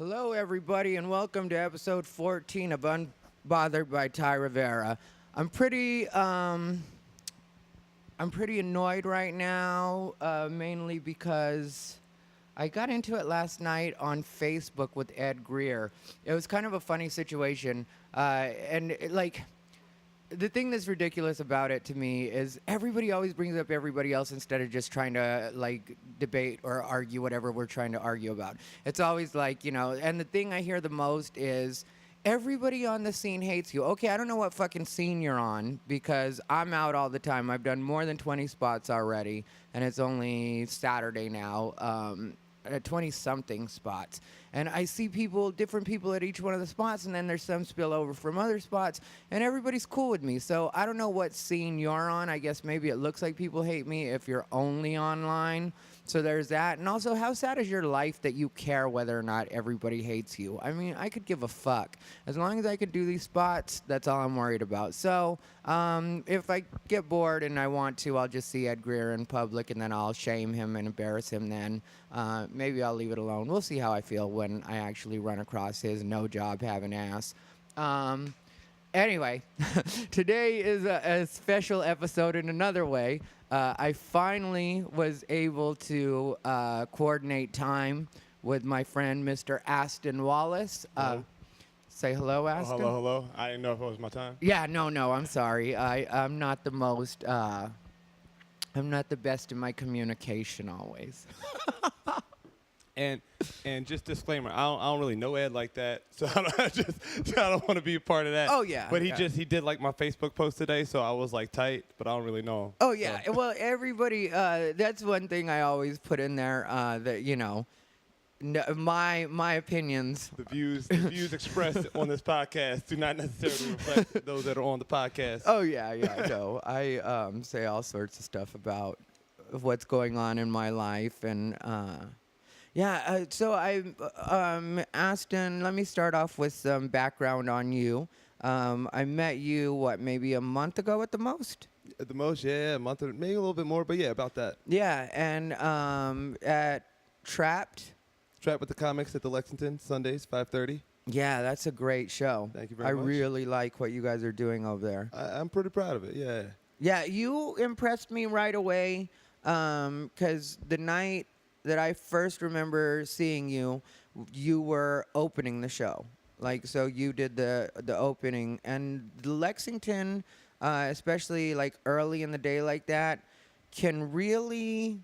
Hello, everybody, and welcome to episode 14 of Unbothered by Rivera. I'm pretty annoyed right now, mainly because I got into it last night on Facebook with Ed Greer. It was kind of a funny situation, the thing that's ridiculous about it to me is everybody always brings up everybody else instead of just trying to debate or argue whatever we're trying to argue about. It's always and the thing I hear the most is everybody on the scene hates you. Okay, I don't know what fucking scene you're on because I'm out all the time. I've done more than 20 spots already, and it's only Saturday now. 20-something spots. And I see different people at each one of the spots, and then there's some spillover from other spots, and everybody's cool with me. So I don't know what scene you're on. I guess maybe it looks like people hate me if you're only online. So there's that. And also, how sad is your life that you care whether or not everybody hates you? I mean, I could give a fuck. As long as I could do these spots, that's all I'm worried about. So if I get bored and I want to, I'll just see Ed Greer in public, and then I'll shame him and embarrass him then. Maybe I'll leave it alone. We'll see how I feel when I actually run across his no job having ass. Anyway, today is a special episode in another way. I finally was able to coordinate time with my friend, Mr. Aston Wallace. Say hello, Aston. Oh, hello. I didn't know if it was my time. Yeah, no, I'm sorry. I'm not the most... I'm not the best in my communication always. And just disclaimer, I don't really know Ed like that, so I don't want to be a part of that. Oh, yeah. But yeah. he did like my Facebook post today, so I was like tight, but I don't really know him. Oh yeah. So. Well, everybody. That's one thing I always put in there. My opinions. The views expressed on this podcast do not necessarily reflect those that are on the podcast. Oh yeah. No, I say all sorts of stuff about what's going on in my life and. So Aston, let me start off with some background on you. I met you, maybe a month ago at the most? At the most, yeah, a month, or maybe a little bit more, but yeah, about that. Yeah, and at Trapped with the Comics at the Lexington, Sundays, 5:30. Yeah, that's a great show. Thank you very much. I really like what you guys are doing over there. I'm pretty proud of it, yeah. Yeah, you impressed me right away because the night that I first remember seeing you, you were opening the show. So you did the opening. And Lexington, especially early in the day like that, can really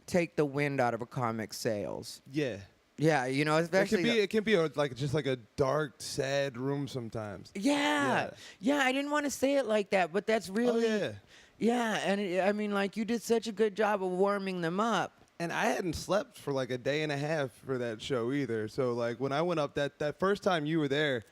take the wind out of a comic sales. Yeah. Yeah, especially... It can be just a dark, sad room sometimes. Yeah, I didn't want to say it like that, but that's really... Oh, yeah. Yeah, and you did such a good job of warming them up. And I hadn't slept for a day and a half for that show either. So when I went up that first time you were there,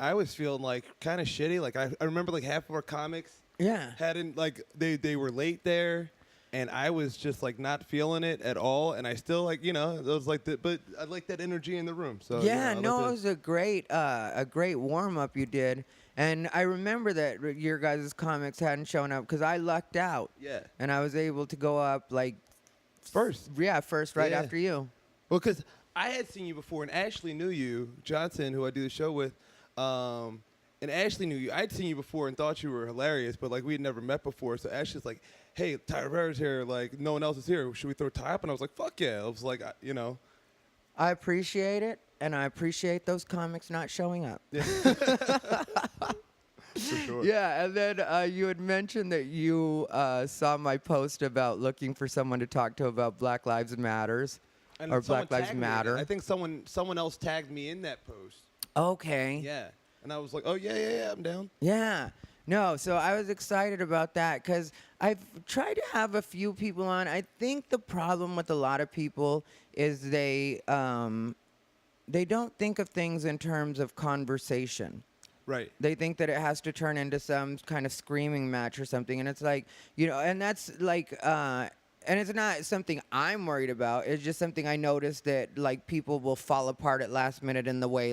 I was feeling kind of shitty. I remember half of our comics hadn't they were late there, and I was just not feeling it at all. And I still it was but I like that energy in the room. So yeah, it was a great warm up you did. And I remember that your guys' comics hadn't shown up because I lucked out. Yeah. And I was able to go up first. Yeah, first right after you. Well, because I had seen you before, and Ashley knew you, Johnson, who I do the show with, and Ashley knew you. I'd seen you before and thought you were hilarious, but we had never met before. So Ashley's like, "Hey, Ty Rivera's here. No one else is here. Should we throw Ty up?" And I was like, "Fuck yeah!" I was I appreciate it, and I appreciate those comics not showing up. Yeah. For sure. Yeah, and then you had mentioned that you saw my post about looking for someone to talk to about Black Lives Matters or Black Lives Matter. I think someone else tagged me in that post. Okay. Yeah, and I was like, oh yeah, I'm down. Yeah. No, so I was excited about that because I've tried to have a few people on. I think the problem with a lot of people is they don't think of things in terms of conversation. Right. They think that it has to turn into some kind of screaming match or something. And it's and that's and it's not something I'm worried about. It's just something I noticed that people will fall apart at last minute in the way,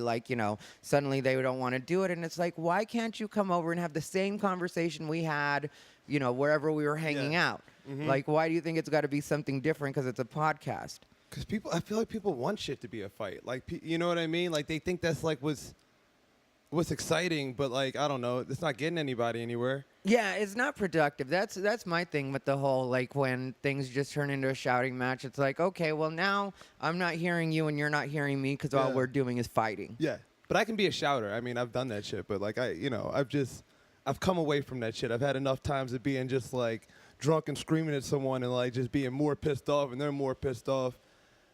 suddenly they don't want to do it. And it's why can't you come over and have the same conversation we had, wherever we were hanging out? Mm-hmm. Why do you think it's got to be something different because it's a podcast? Because I feel like people want shit to be a fight. Like, you know what I mean? Like, they think that's like what's exciting, but like, I don't know, it's not getting anybody anywhere. Yeah, it's not productive. That's my thing with the whole, like, when things just turn into a shouting match. It's like, okay, well, now I'm not hearing you and you're not hearing me because all we're doing is fighting. Yeah, but I can be a shouter. I mean, I've done that shit, but like, I've come away from that shit. I've had enough times of being just like drunk and screaming at someone and like just being more pissed off and they're more pissed off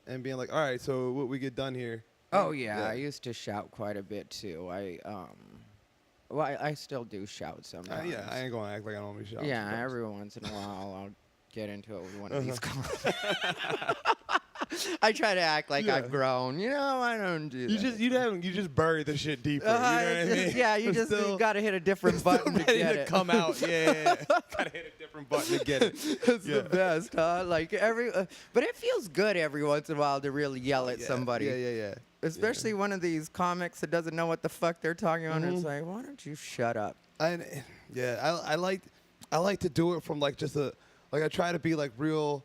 and being like, all right, so what we get done here. Oh yeah, I used to shout quite a bit too. I still do shout sometimes. Yeah, I ain't gonna act like I don't be shouting. Yeah, sometimes. every once in a while I'll get into it with one of these comments. I try to act like I've grown. You know, I don't do that. You just bury the shit deeper. You know what I mean? Yeah, you got to hit a different button to get it. Come out. Yeah. Gotta hit a different button to get it. It's the best, huh? Like but it feels good every once in a while to really yell at somebody. Yeah. Especially one of these comics that doesn't know what the fuck they're talking about. It's like, why don't you shut up? I like to do it from like I try to be like real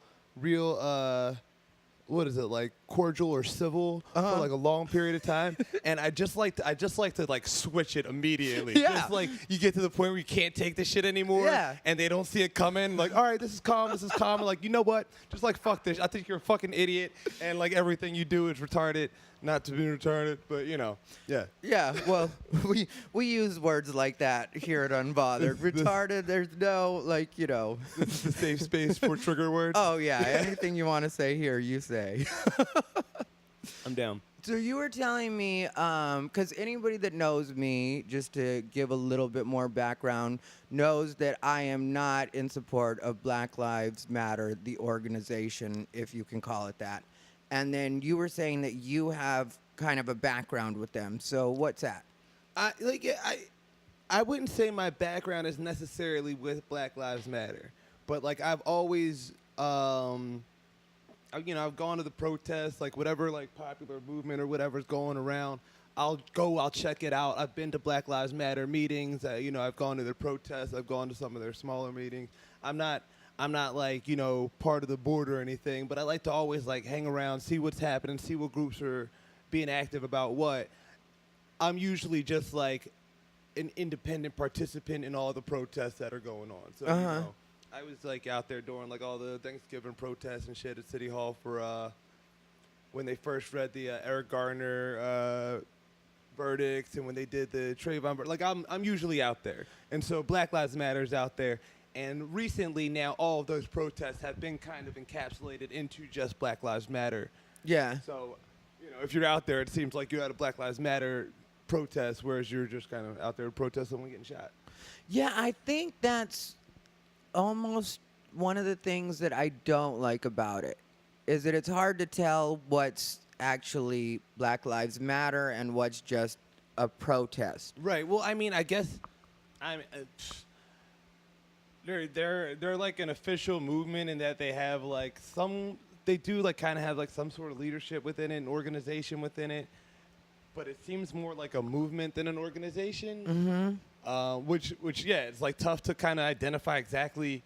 what is it, like cordial or civil for like a long period of time, and I just like to like switch it immediately. Yeah. Just like you get to the point where you can't take this shit anymore, and they don't see it coming. Like, all right, this is calm, and like, you know what? Just like fuck this. I think you're a fucking idiot, and like everything you do is retarded. Not to be retarded, but you know, yeah. Yeah, well, we use words like that here at Unbothered. Retarded, there's no, like, you know. This is the safe space for trigger words. Oh, yeah, anything you want to say here, you say. I'm down. So you were telling me, because anybody that knows me, just to give a little bit more background, knows that I am not in support of Black Lives Matter, the organization, if you can call it that. And then you were saying that you have kind of a background with them. So what's that? I wouldn't say my background is necessarily with Black Lives Matter, but like I've always, I've gone to the protests, like whatever like popular movement or whatever's going around. I'll check it out. I've been to Black Lives Matter meetings. I've gone to their protests. I've gone to some of their smaller meetings. I'm not like, part of the board or anything, but I like to always like hang around, see what's happening, see what groups are being active about what. I'm usually just like an independent participant in all the protests that are going on. So, I was like out there during like all the Thanksgiving protests and shit at City Hall for when they first read the Eric Garner verdicts and when they did the Trayvon. Like I'm usually out there. And so Black Lives Matter is out there. And recently now all of those protests have been kind of encapsulated into just Black Lives Matter. Yeah. So, if you're out there, it seems like you're at a Black Lives Matter protest, whereas you're just kind of out there to protest someone getting shot. Yeah, I think that's almost one of the things that I don't like about it, is that it's hard to tell what's actually Black Lives Matter and what's just a protest. Right. Well, I mean, I guess they're like an official movement in that they have like they do like kind of have like some sort of leadership within it, an organization within it, but it seems more like a movement than an organization. Which it's like tough to kind of identify exactly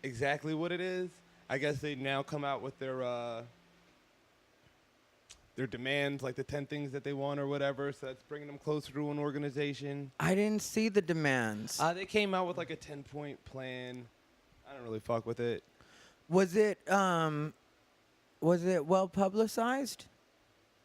what it is. I guess they now come out with their demands, like the 10 things that they want or whatever. So that's bringing them closer to an organization. I didn't see the demands. They came out with like a 10-point plan. I don't really fuck with it. Was it well publicized?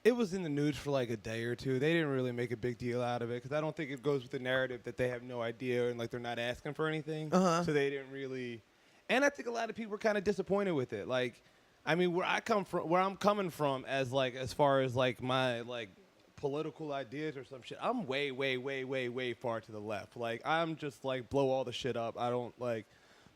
It was in the news for like a day or two. They didn't really make a big deal out of it because I don't think it goes with the narrative that they have no idea and like they're not asking for anything. So they didn't really. And I think a lot of people were kind of disappointed with it. Like, I mean, where I'm coming from as far as like my like political ideas or some shit, I'm way, way, way, way, way far to the left. Like, I'm just like blow all the shit up. I don't like.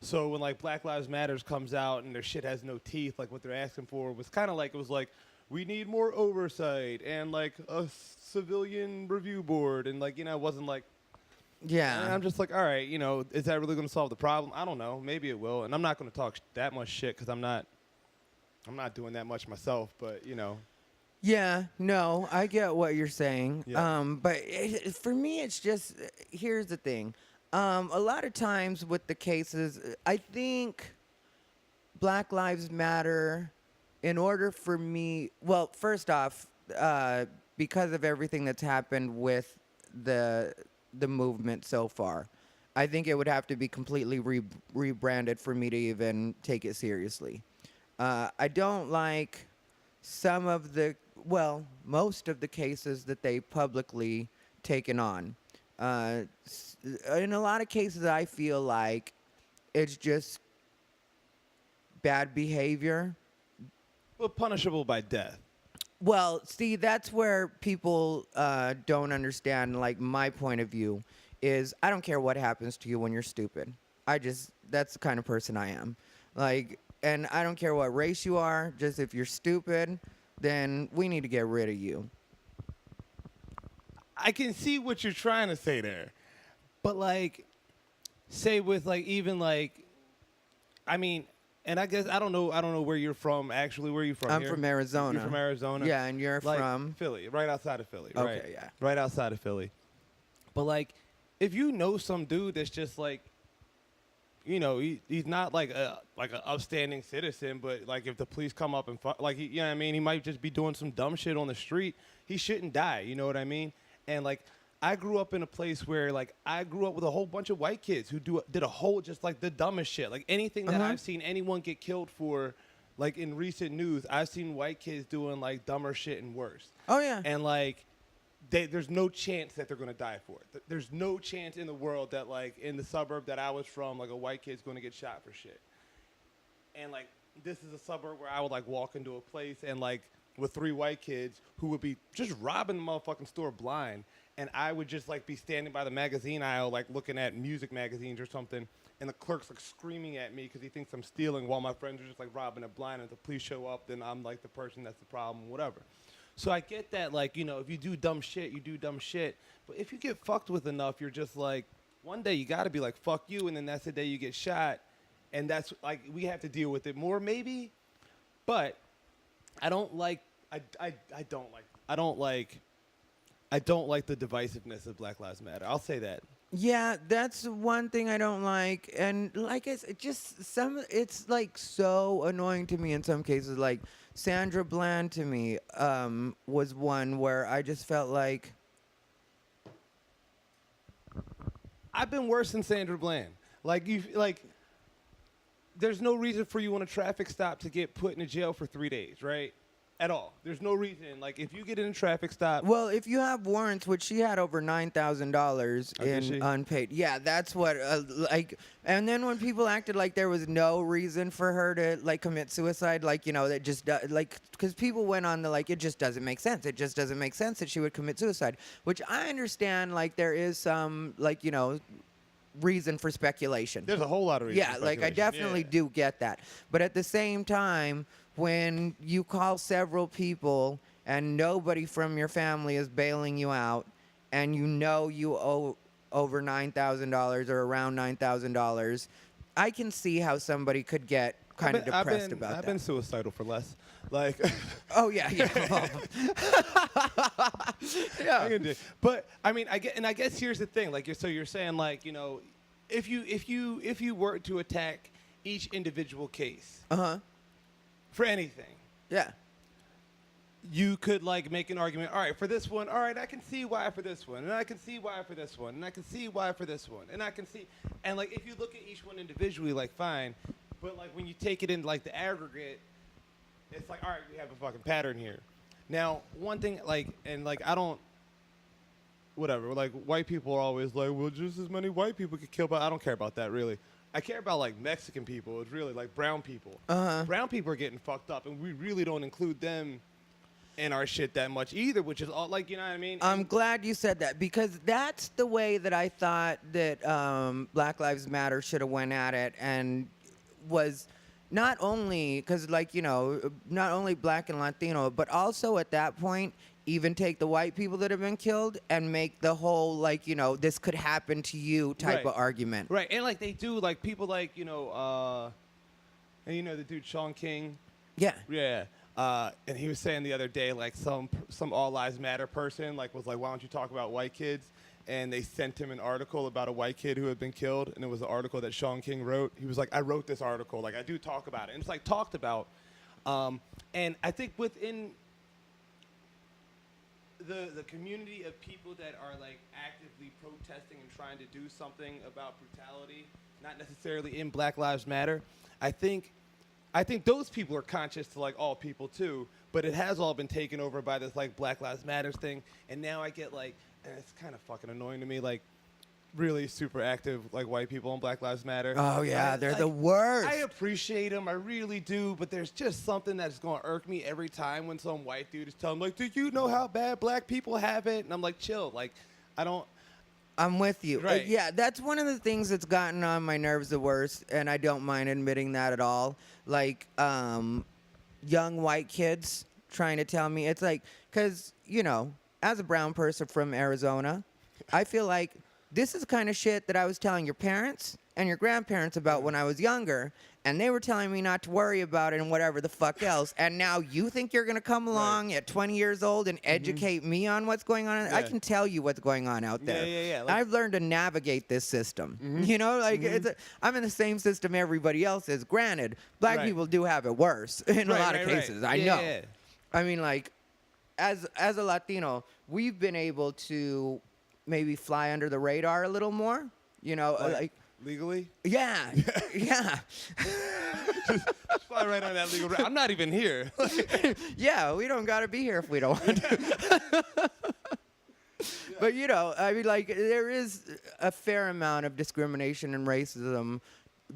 So when like Black Lives Matters comes out and their shit has no teeth, like what they're asking for was kind of like, it was like, we need more oversight and like a civilian review board. And like, it wasn't like, yeah. And I'm just like, all right, is that really going to solve the problem? I don't know. Maybe it will. And I'm not going to talk that much shit because I'm not doing that much myself, but Yeah, no, I get what you're saying. Yeah. But for me, it's just, here's the thing. A lot of times with the cases, I think Black Lives Matter in order for me, well, first off, because of everything that's happened with the movement so far, I think it would have to be completely rebranded for me to even take it seriously. I don't like some of the, well, most of the cases that they publicly taken on. In a lot of cases, I feel like it's just bad behavior. Well, punishable by death. Well, see, that's where people don't understand, like, my point of view is I don't care what happens to you when you're stupid. That's the kind of person I am. Like, and I don't care what race you are, just if you're stupid, then we need to get rid of you. I can see what you're trying to say there. But, like, say with, like, even, like, I mean, and I guess I don't know where you're from, actually. Where are you from? I'm here? from Arizona. You're from Arizona? Yeah, and you're like, from? Philly, right outside of Philly. Okay, right? yeah. Right outside of Philly. But, like, if you know some dude that's just, like, you know, he's not like an upstanding citizen, but like if the police come up and like, you know what I mean, he might just be doing some dumb shit on the street. He shouldn't die. You know what I mean? And like, I grew up in a place where like I grew up with a whole bunch of white kids who did a whole just like the dumbest shit. Like anything that I've seen anyone get killed for, like in recent news, I've seen white kids doing like dumber shit and worse. Oh yeah. And like, there's no chance that they're going to die for it. There's no chance in the world that, like, in the suburb that I was from, like, a white kid's going to get shot for shit. And, like, this is a suburb where I would, like, walk into a place and, like, with 3 white kids who would be just robbing the motherfucking store blind. And I would just, like, be standing by the magazine aisle, like, looking at music magazines or something. And the clerk's, like, screaming at me because he thinks I'm stealing while my friends are just, like, robbing it blind. And if the police show up, then I'm, like, the person that's the problem, whatever. So I get that, like, you know, if you do dumb shit, you do dumb shit. But if you get fucked with enough, you're just like, one day you got to be like, fuck you, and then that's the day you get shot. And that's, like, we have to deal with it more, maybe. But I don't like the divisiveness of Black Lives Matter. I'll say that. Yeah, that's one thing I don't like, and like it's like so annoying to me in some cases. Like Sandra Bland to me was one where I just felt like I've been worse than Sandra Bland. There's no reason for you on a traffic stop to get put in a jail for 3 days, right? At all. There's no reason. Like, if you get in a traffic stop. Well, if you have warrants, which she had over $9,000 in unpaid. Yeah, that's what, and then when people acted like there was no reason for her to, like, commit suicide, like, you know, that just, like, because people went on the, like, it just doesn't make sense. It just doesn't make sense that she would commit suicide, which I understand, like, there is some, like, you know, reason for speculation. There's a whole lot of reason for speculation. Like, I definitely do get that. But at the same time, when you call several people and nobody from your family is bailing you out and you know you owe over $9,000 or around $9,000, I can see how somebody could get kind of depressed about that. I've been suicidal for less. Like, oh yeah. Yeah. But I mean, I guess here's the thing. Like, you're saying, like, you know, if you were to attack each individual case, for anything, yeah, you could, like, make an argument. All right, for this one, all right, I can see why for this one, and I can see why for this one, and I can see why for this one, and I can see, and like, if you look at each one individually, like, fine, but like when you take it in like the aggregate, it's like, all right, we have a fucking pattern here. Now, one thing, like, and like, I don't, whatever, like, white people are always like, well, just as many white people get killed, but I don't care about that, really. I care about, like, Mexican people. It's really, like, brown people. Brown people are getting fucked up, and we really don't include them in our shit that much either, which is all, like, you know what I mean? I'm glad you said that, because that's the way that I thought that Black Lives Matter should have went at it, and was not only, because, like, you know, not only black and Latino, but also at that point, even take the white people that have been killed and make the whole, like, you know, this could happen to you type of argument. Right, and, like, they do, like, people like, you know, and you know the dude Sean King? Yeah. Yeah. And he was saying the other day, like, some All Lives Matter person, like, was like, why don't you talk about white kids? And they sent him an article about a white kid who had been killed, and it was an article that Sean King wrote. He was like, I wrote this article. Like, I do talk about it. And it's, like, talked about. And I think within the community of people that are like actively protesting and trying to do something about brutality, not necessarily in Black Lives Matter, I think those people are conscious to like all people too, but it has all been taken over by this like Black Lives Matters thing, and now I get like, and it's kind of fucking annoying to me, like really super active like white people on Black Lives Matter. Oh yeah, they're the worst. I appreciate them, I really do, but there's just something that's gonna irk me every time when some white dude is telling me like, do you know how bad black people have it? And I'm like, chill, like I'm with you. Right. Yeah, that's one of the things that's gotten on my nerves the worst, and I don't mind admitting that at all. Like, young white kids trying to tell me, it's like, because, you know, as a brown person from Arizona, I feel like this is the kind of shit that I was telling your parents and your grandparents about when I was younger, and they were telling me not to worry about it and whatever the fuck else. And now you think you're going to come along at 20 years old and educate me on what's going on? I can tell you what's going on out there. Yeah. Like, I've learned to navigate this system. You know, like I'm in the same system everybody else is. Granted, black people do have it worse in a lot of cases. I know. Yeah. I mean, like, as a Latino, we've been able to maybe fly under the radar a little more. You know, like legally? Yeah. Yeah. just fly right on that legal. I'm not even here. Yeah, we don't got to be here if we don't want to. But, you know, I mean, like, there is a fair amount of discrimination and racism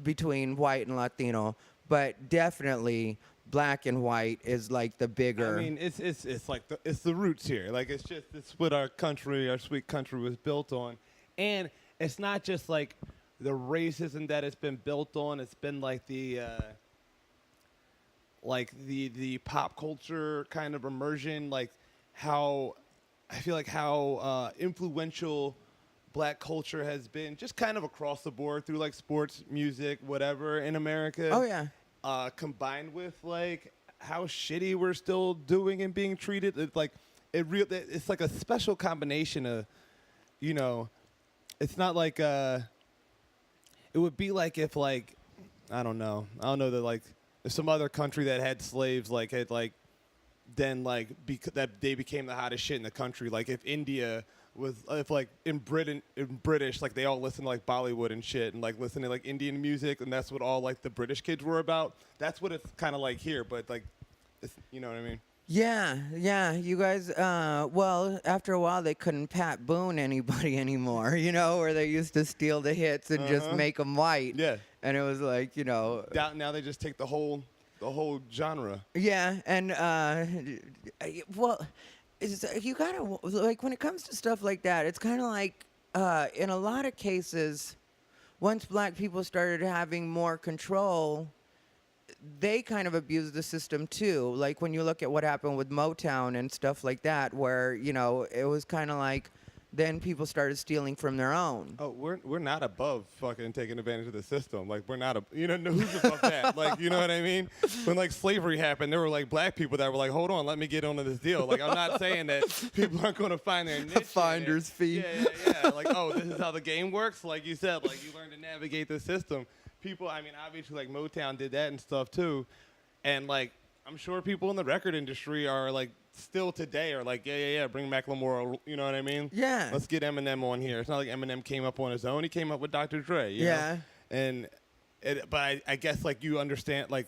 between white and Latino, but definitely black and white is like the bigger. I mean, it's like it's the roots here. Like it's what our sweet country was built on, and it's not just like the racism that it's been built on. It's been like the pop culture kind of immersion, like how I feel like how influential black culture has been just kind of across the board through like sports, music, whatever in America. Oh yeah. Combined with like how shitty we're still doing and being treated, it's like it's like a special combination of, you know, it's not like it would be like if like I don't know that like if some other country that had slaves like had like then like that they became the hottest shit in the country, like if India was if like in British like they all listen to like Bollywood and shit and like listen to like Indian music, and that's what all like the British kids were about. That's what it's kind of like here, but like it's, you know what I mean? Yeah. You guys, well, after a while they couldn't Pat Boone anybody anymore, you know, where they used to steal the hits and just make them white. Yeah. And it was like, you know. Now they just take the whole genre. Yeah, and well, you gotta like when it comes to stuff like that, it's kind of like in a lot of cases, once black people started having more control, they kind of abused the system too. Like when you look at what happened with Motown and stuff like that, where you know it was kind of like then people started stealing from their own. Oh, we're not above fucking taking advantage of the system. Like we're not you know who's above that? Like you know what I mean? When like slavery happened, there were like black people that were like, hold on, let me get onto this deal. Like I'm not saying that people aren't going to find their niche. Finder's fee. Yeah. Like oh, this is how the game works. Like you said, like you learn to navigate the system. People, I mean, obviously like Motown did that and stuff too, and like I'm sure people in the record industry are like. Still today are like, yeah, bring Macklemore, you know what I mean? Yeah. Let's get Eminem on here. It's not like Eminem came up on his own. He came up with Dr. Dre, you know? And, but I guess, like, you understand, like,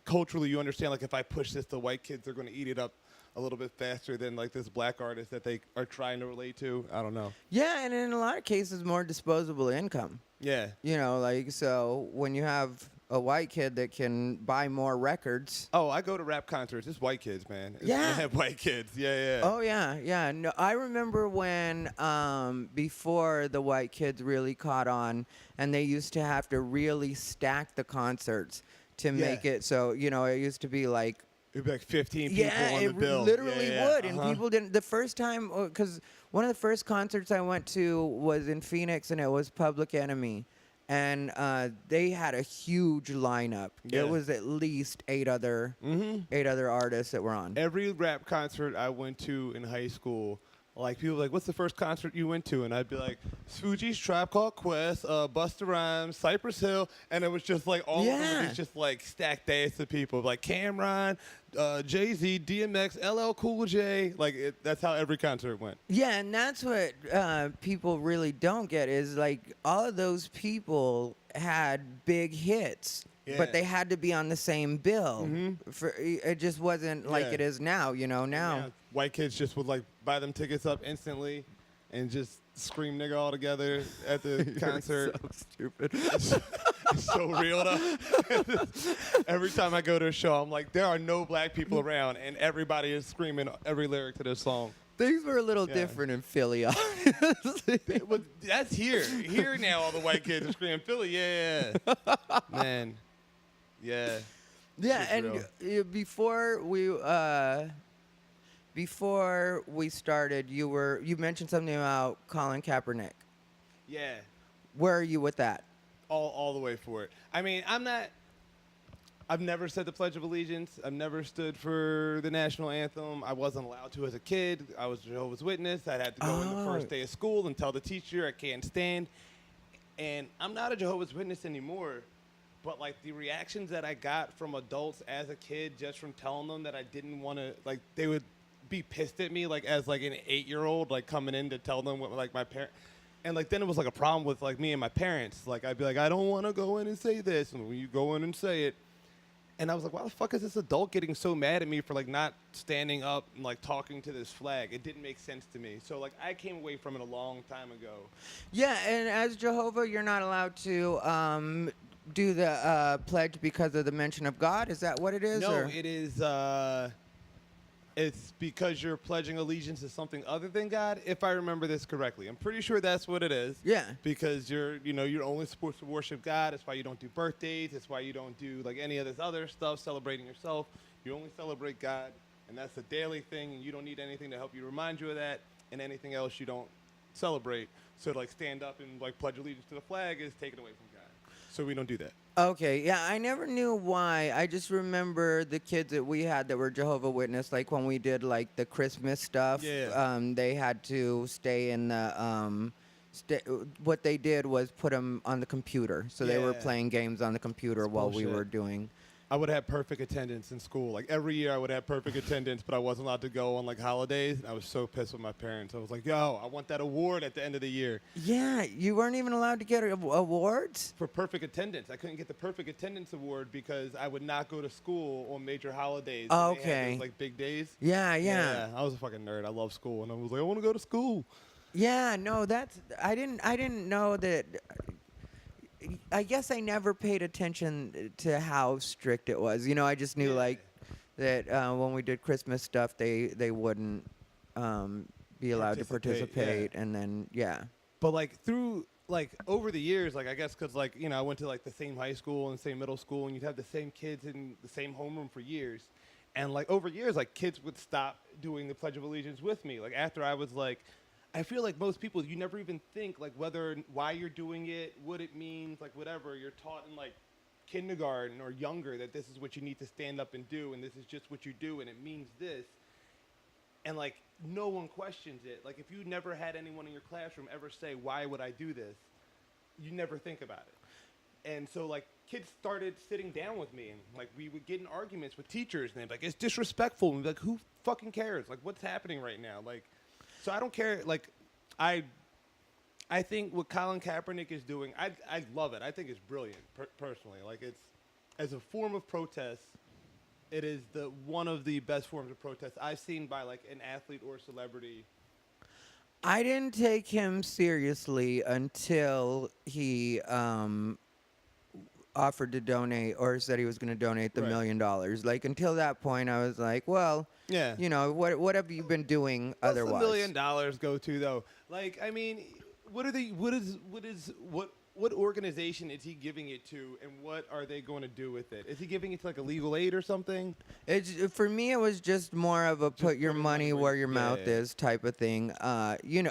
culturally you understand, like, if I push this to white kids, they're going to eat it up a little bit faster than, like, this black artist that they are trying to relate to. I don't know. Yeah, and in a lot of cases, more disposable income. Yeah. You know, like, so when you have a white kid that can buy more records. Oh, I go to rap concerts. It's white kids, man. They have white kids. Yeah. Oh, yeah. No, I remember when before the white kids really caught on, and they used to have to really stack the concerts to make it so, you know, it used to be like. It'd be like 15 people on the bill. Yeah, it literally would. And people didn't. The first time, because one of the first concerts I went to was in Phoenix, and it was Public Enemy. And they had a huge lineup. Yeah. It was at least eight other artists that were on. Every rap concert I went to in high school, like people were like, what's the first concert you went to? And I'd be like, Fuji's Tribe Called Quest, Busta Rhymes, Cypress Hill, and it was just like all of them, it's just like stacked days of people like Cameron, Jay-Z, DMX, LL Cool J, like that's how every concert went. Yeah, and that's what people really don't get is like all of those people had big hits. Yeah. But they had to be on the same bill. It just wasn't like it is now, now. Yeah, white kids just would like buy them tickets up instantly and just scream nigga all together at the concert. So stupid. It's so real though. Every time I go to a show, I'm like, there are no black people around, and everybody is screaming every lyric to this song. Things were a little different in Philly, honestly. That's here. Here now, all the white kids are screaming Philly, yeah. Man. Yeah. Yeah, and before we started, you mentioned something about Colin Kaepernick. Yeah. Where are you with that? All the way for it. I mean, I've never said the Pledge of Allegiance. I've never stood for the national anthem. I wasn't allowed to as a kid. I was Jehovah's Witness. I had to go in the first day of school and tell the teacher I can't stand. And I'm not a Jehovah's Witness anymore. But, like, the reactions that I got from adults as a kid just from telling them that I didn't want to, like, they would be pissed at me, like, as, like, an 8-year-old, like, coming in to tell them what, like, my parents. And, like, then it was, like, a problem with, like, me and my parents. Like, I'd be like, I don't want to go in and say this. And when you go in and say it. And I was like, why the fuck is this adult getting so mad at me for, like, not standing up and, like, talking to this flag? It didn't make sense to me. So, like, I came away from it a long time ago. Yeah, and as Jehovah, you're not allowed to do the pledge because of the mention of God? Is that what it is? No, it is. It's because you're pledging allegiance to something other than God, if I remember this correctly. I'm pretty sure that's what it is. Yeah. Because you're only supposed to worship God. That's why you don't do birthdays. That's why you don't do like any of this other stuff, celebrating yourself. You only celebrate God, and that's a daily thing, and you don't need anything to help you remind you of that, and anything else you don't celebrate. So to like stand up and like pledge allegiance to the flag is taken away from God. So we don't do that. Okay, yeah, I never knew why. I just remember the kids that we had that were Jehovah's Witness, like when we did like the Christmas stuff. Yeah. They had to stay in the. What they did was put them on the computer, so they were playing games on the computer while we were doing. I would have perfect attendance in school. Like every year I would have perfect attendance, but I wasn't allowed to go on like holidays. And I was so pissed with my parents. I was like, yo, I want that award at the end of the year. Yeah, you weren't even allowed to get awards? For perfect attendance. I couldn't get the perfect attendance award because I would not go to school on major holidays. Oh, okay. Okay. They had those, like big days. Yeah. I was a fucking nerd. I love school. And I was like, I want to go to school. Yeah, no, I didn't know that. I guess I never paid attention to how strict it was. I just knew like that when we did Christmas stuff, they wouldn't be allowed to participate, and then But like through like over the years, like I guess because like I went to like the same high school and same middle school, and you'd have the same kids in the same homeroom for years, and like over years, like kids would stop doing the Pledge of Allegiance with me. Like after I was like. I feel like most people, you never even think like why you're doing it, what it means, like whatever. You're taught in like kindergarten or younger that this is what you need to stand up and do, and this is just what you do, and it means this. And like no one questions it. Like if you never had anyone in your classroom ever say, "Why would I do this?" You never think about it. And so like kids started sitting down with me, and like we would get in arguments with teachers, and they'd be like, "It's disrespectful." And we'd be like, "Who fucking cares? Like what's happening right now?" Like. So I don't care. Like, I think what Colin Kaepernick is doing, I love it. I think it's brilliant, personally. Like, it's as a form of protest, it is one of the best forms of protest I've seen by like an athlete or celebrity. I didn't take him seriously until he offered to donate or said he was going to donate the $1 million. Like until that point, I was like, well. Yeah. What have you been doing otherwise? What's the $1 million go to though? Like, I mean, what organization is he giving it to, and what are they going to do with it? Is he giving it to like a legal aid or something? For me, it was just more of a put your money where your mouth is type of thing.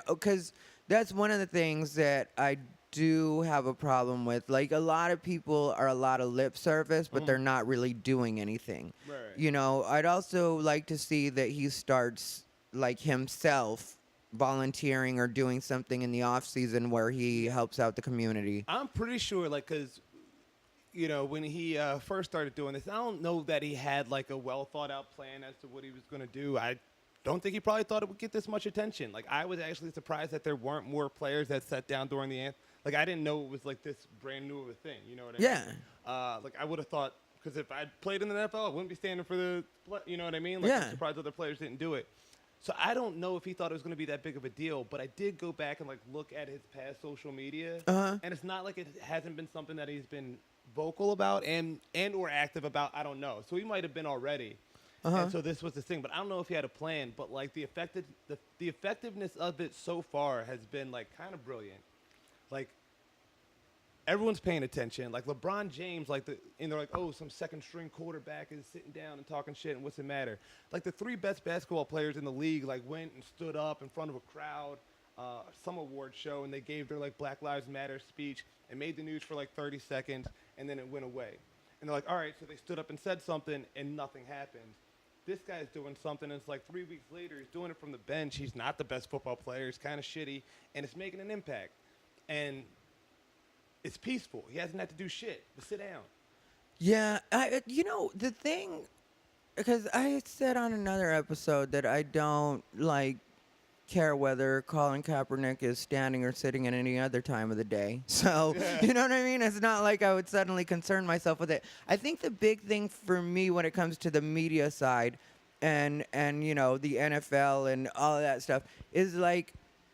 Because that's one of the things that I do have a problem with. Like a lot of people are a lot of lip service, but they're not really doing anything. Right. I'd also like to see that he starts like himself volunteering or doing something in the off season where he helps out the community. I'm pretty sure, like, because, you know, when he first started doing this, I don't know that he had, like, a well-thought-out plan as to what he was going to do. I don't think he probably thought it would get this much attention. Like, I was actually surprised that there weren't more players that sat down during the anthem. Like, I didn't know it was, like, this brand new of a thing. You know what I mean? Yeah. Like, I would have thought, because if I'd played in the NFL, I wouldn't be standing for the, you know what I mean? Like, Yeah. I'm surprised other players didn't do it. So I don't know if he thought it was going to be that big of a deal, but I did go back and, like, look at his past social media. Uh-huh. And it's not like it hasn't been something that he's been vocal about and or active about. I don't know. So he might have been already. And so this was the thing, but I don't know if he had a plan. But like the effectiveness of it so far has been like kind of brilliant. Like everyone's paying attention. Like LeBron James, and they're like, oh, some second string quarterback is sitting down and talking shit, and what's the matter? Like the 3 best basketball players in the league like went and stood up in front of a crowd, some award show, and they gave their like Black Lives Matter speech and made the news for like 30 seconds, and then it went away. And they're like, all right, so they stood up and said something, and nothing happened. This guy's doing something, and it's like 3 weeks later, he's doing it from the bench. He's not the best football player. He's kind of shitty, and it's making an impact. And it's peaceful. He hasn't had to do shit. But sit down. Yeah, you know, the thing, because I said on another episode that I don't, like, care whether Colin Kaepernick is standing or sitting at any other time of the day. So, you know what I mean? It's not like I would suddenly concern myself with it. I think the big thing for me when it comes to the media side and you know, the NFL and all of that stuff is like,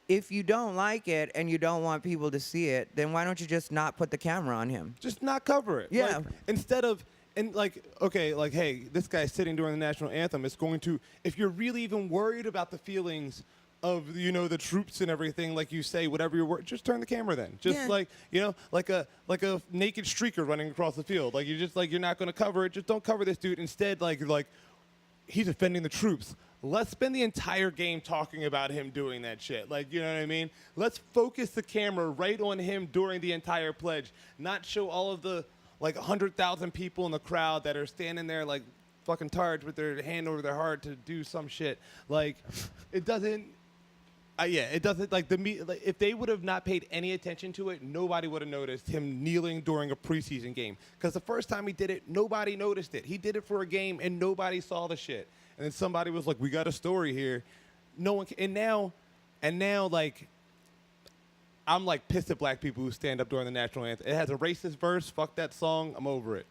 if you don't like it and you don't want people to see it, then why don't you just not put the camera on him? Just not cover it. Yeah. Like, instead of, and like, okay, like, hey, this guy's sitting during the national anthem. It's going to, if you're really even worried about the feelings of, you know, the troops and everything, like you say, whatever you're worried, just turn the camera then. Just like, you know, like a naked streaker running across the field. Like, you're just like, you're not going to cover it. Just don't cover this dude. Instead, like he's offending the troops. Let's spend the entire game talking about him doing that shit. Like, you know what I mean? Let's focus the camera right on him during the entire pledge, not show all of the, like, 100,000 people in the crowd that are standing there, like, fucking tards with their hand over their heart to do some shit. Like, it doesn't... it doesn't, like, if they would have not paid any attention to it, nobody would have noticed him kneeling during a preseason game. Because the first time he did it, nobody noticed it. He did it for a game, and nobody saw the shit. And then somebody was like, we got a story here. No one can, and now, like, I'm, like, pissed at black people who stand up during the national anthem. It has a racist verse. Fuck that song. I'm over it.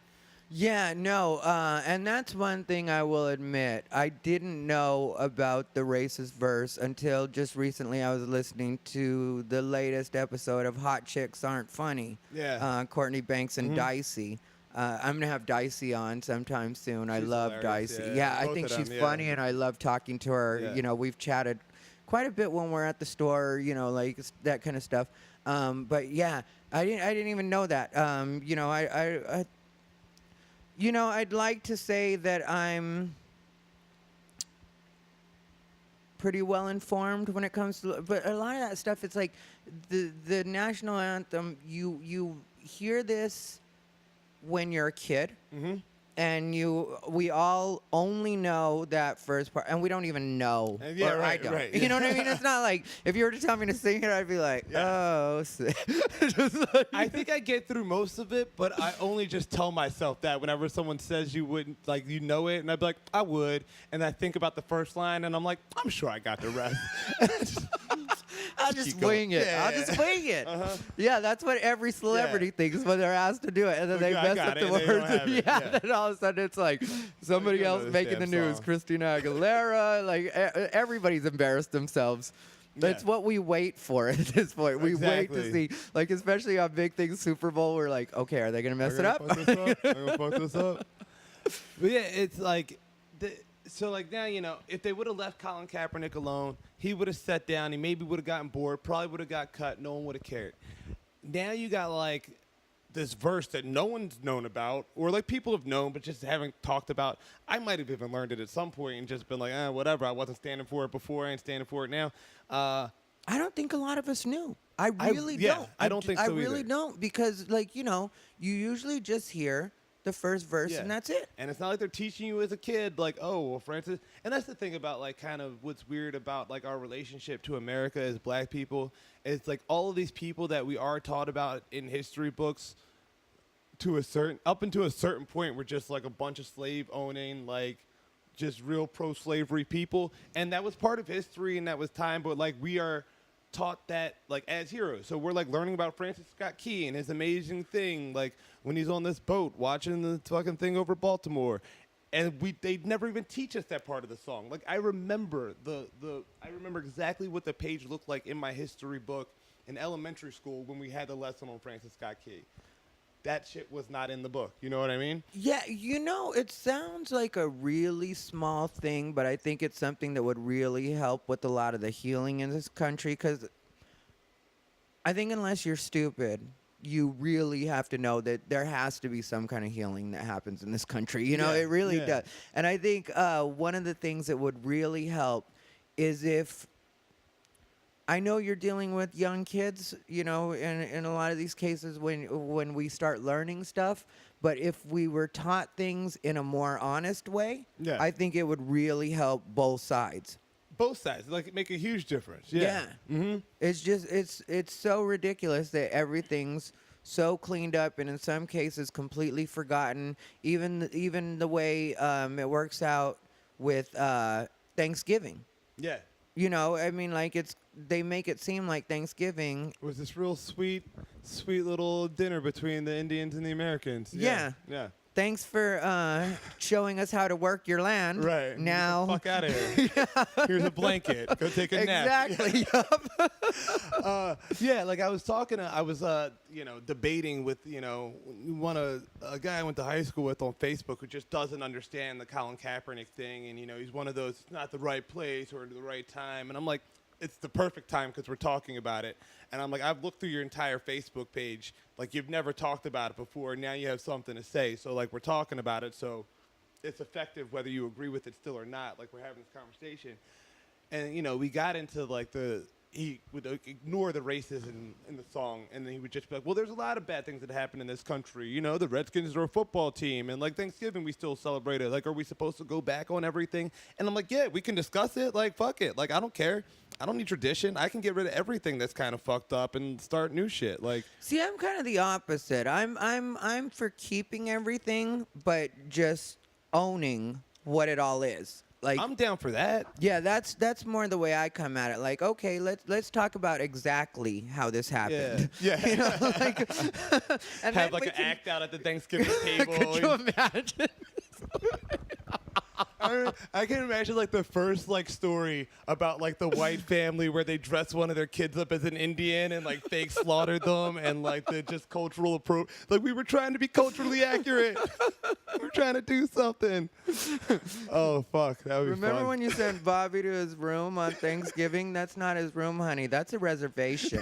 Yeah, no, and that's one thing I will admit. I didn't know about the racist verse until just recently I was listening to the latest episode of Hot Chicks Aren't Funny. Yeah. Courtney Banks and Dicey. I'm going to have Dicey on sometime soon. I She's love hilarious, Dicey. yeah. I Both think of she's them, funny, and I love talking to her. Yeah. You know, we've chatted quite a bit when we're at the store, you know, like that kind of stuff. But, yeah, I didn't even know that. You know, you know, I'd like to say that I'm pretty well informed when it comes to, but a lot of that stuff, it's like the national anthem, you hear this when you're a kid. Mm-hmm. And we all only know that first part, and we don't even know. Yeah, or right, I don't. right. You know what I mean? It's not like if you were to tell me to sing it, I'd be like, oh. Just like, I think I get through most of it, but I only just tell myself that whenever someone says you wouldn't, like, you know it, and I'd be like, I would, and I think about the first line, and I'm like, I'm sure I got the rest. I'll just wing it. Yeah, I'll just wing it. Uh-huh. Yeah, that's what every celebrity thinks when they're asked to do it, and then they mess up the words. Yeah. Then all of a sudden it's like somebody You don't else know this making the damn news. song. Christina Aguilera, like everybody's embarrassed themselves. That's Yeah. what we wait for at this point. We wait to Exactly. see, like, especially on big things, Super Bowl. We're like, okay, are they gonna mess it up? I'm gonna fuck this up. But yeah, it's like, so like now, you know, if they would have left Colin Kaepernick alone, he would have sat down. He maybe would have gotten bored. Probably would have got cut. No one would have cared. Now you got like this verse that no one's known about, or like people have known but just haven't talked about. I might have even learned it at some point and just been like, whatever. I wasn't standing for it before. I ain't standing for it now. I don't think a lot of us knew. I really don't. I don't think so I really either. don't, because, like, you know, you usually just hear the first verse, and that's it. And it's not like they're teaching you as a kid, like, oh, well, Francis. And that's the thing about, like, kind of what's weird about, like, our relationship to America as black people. It's like all of these people that we are taught about in history books up until a certain point were just, like, a bunch of slave-owning, like, just real pro-slavery people. And that was part of history, and that was time. But, like, we are taught that, like, as heroes. So we're, like, learning about Francis Scott Key and his amazing thing, like, when he's on this boat watching the fucking thing over Baltimore. And they never even teach us that part of the song. Like, I remember I remember exactly what the page looked like in my history book in elementary school when we had the lesson on Francis Scott Key. That shit was not in the book. You know what I mean? Yeah, it sounds like a really small thing, but I think it's something that would really help with a lot of the healing in this country, because I think unless you're stupid, you really have to know that there has to be some kind of healing that happens in this country. It really does. And I think one of the things that would really help is if, I know you're dealing with young kids, in a lot of these cases when we start learning stuff, but if we were taught things in a more honest way, I think it would really help both sides. Both sides, like, make a huge difference. Yeah. Mm-hmm. It's just, it's so ridiculous that everything's so cleaned up and in some cases completely forgotten. Even the way it works out with Thanksgiving. Yeah. I mean, like, they make it seem like Thanksgiving was this real sweet little dinner between the Indians and the Americans. Yeah. Thanks for showing us how to work your land. Right. Now. Get the fuck out of here. Here's a blanket. Go take a nap. Exactly. Like I was debating with, a guy I went to high school with on Facebook who just doesn't understand the Colin Kaepernick thing. And, he's one of those, it's not the right place or the right time. And I'm like, it's the perfect time because we're talking about it. And I'm like, I've looked through your entire Facebook page. Like, you've never talked about it before. Now you have something to say. So, like, we're talking about it. So it's effective whether you agree with it still or not. Like, we're having this conversation. And, we got into, like, he would ignore the racism in the song. And then he would just be like, well, there's a lot of bad things that happen in this country. The Redskins are a football team. And, like, Thanksgiving, we still celebrate it. Like, are we supposed to go back on everything? And I'm like, yeah, we can discuss it. Like, fuck it. Like, I don't care. I don't need tradition. I can get rid of everything that's kind of fucked up and start new shit. Like, see, I'm kind of the opposite. I'm for keeping everything, but just owning what it all is. Like, I'm down for that. Yeah, that's more the way I come at it. Like, okay, let's talk about exactly how this happened. Yeah. And have like an act out at the Thanksgiving table. Could you imagine? I can imagine like the first like story about like the white family where they dress one of their kids up as an Indian and like fake slaughtered them and like the just cultural approach. Like we were trying to be culturally accurate. We're trying to do something. Oh fuck, that would be Remember fun. when you sent Bobby to his room on Thanksgiving? That's not his room, honey. That's a reservation.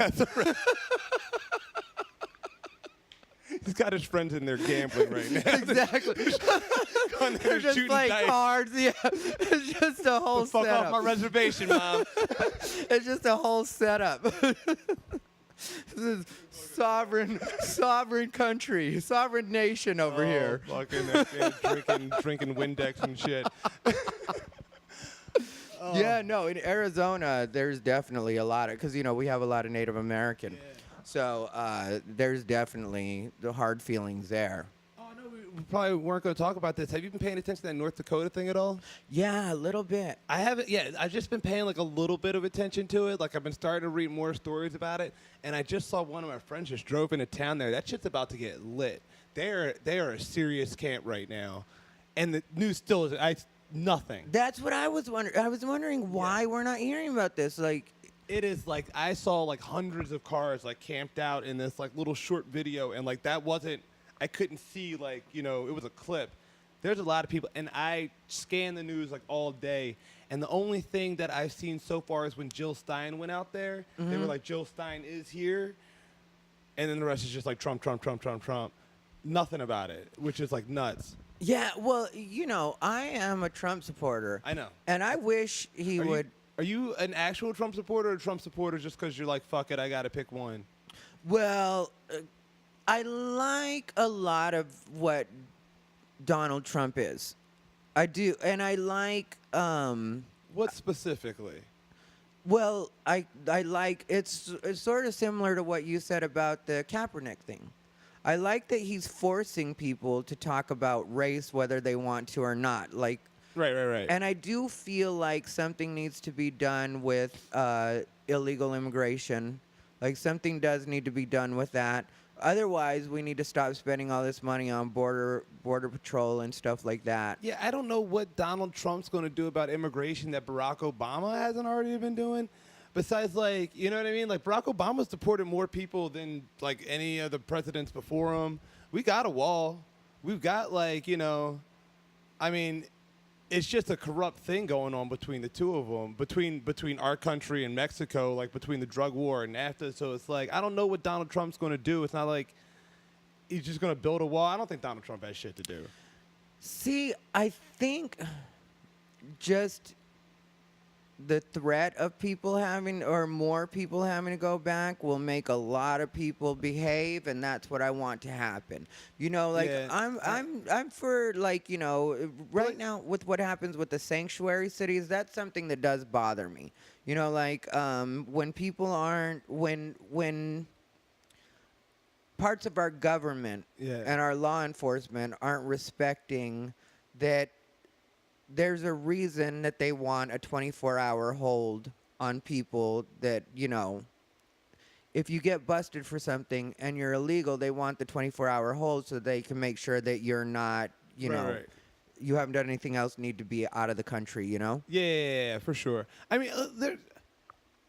He's got his friends in there gambling right now. Exactly. They're just playing dice. cards. Yeah, it's just a whole fuck setup. off my reservation, Mom. It's just a whole setup. This is sovereign country, sovereign nation over here. Fucking drinking Windex and shit. Yeah, no, in Arizona, there's definitely a lot of, because, we have a lot of Native American. Yeah. So there's definitely the hard feelings there. Oh, no, we probably weren't going to talk about this. Have you been paying attention to that North Dakota thing at all? Yeah, a little bit. I haven't. Yeah, I've just been paying like a little bit of attention to it. Like I've been starting to read more stories about it. And I just saw one of my friends just drove into town there. That shit's about to get lit. They are a serious camp right now. And the news still is nothing. That's what I was wondering. I was wondering why we're not hearing about this. Like, it is like I saw like hundreds of cars like camped out in this like little short video, and like that wasn't. I couldn't see like it was a clip. There's a lot of people, and I scan the news like all day, and the only thing that I've seen so far is when Jill Stein went out there. Mm-hmm. They were like, Jill Stein is here, and then the rest is just like Trump, Trump, Trump, Trump, Trump. Nothing about it, which is like nuts. Yeah, well, I am a Trump supporter. I know. And I wish he would. Are you an actual Trump supporter or a Trump supporter just because you're like, fuck it, I got to pick one? Well, I like a lot of what Donald Trump is. I do, and I like. What specifically? Well, I like it's sort of similar to what you said about the Kaepernick thing. I like that he's forcing people to talk about race whether they want to or not. Like, Right. and I do feel like something needs to be done with illegal immigration. Like, something does need to be done with that. Otherwise, we need to stop spending all this money on border patrol and stuff like that. Yeah, I don't know what Donald Trump's going to do about immigration that Barack Obama hasn't already been doing. Besides, like, you know what I mean? Like, Barack Obama's deported more people than, like, any of the presidents before him. We got a wall. We've got, like, you know, I mean, it's just a corrupt thing going on between the two of them, between our country and Mexico, like between the drug war and NAFTA. So it's like, I don't know what Donald Trump's going to do. It's not like he's just going to build a wall. I don't think Donald Trump has shit to do. See, I think just the threat of people having, or more people having to go back, will make a lot of people behave, and that's what I want to happen. You know, like, Yeah. I'm for, like, you know, right now with what happens with the sanctuary cities, that's something that does bother me. You know, like, when people aren't, when parts of our government and our law enforcement aren't respecting that there's a reason that they want a 24-hour hold on people that, you know, if you get busted for something and you're illegal, they want the 24-hour hold so they can make sure that you're not, you know, you haven't done anything else, need to be out of the country, you know? Yeah, for sure. I mean,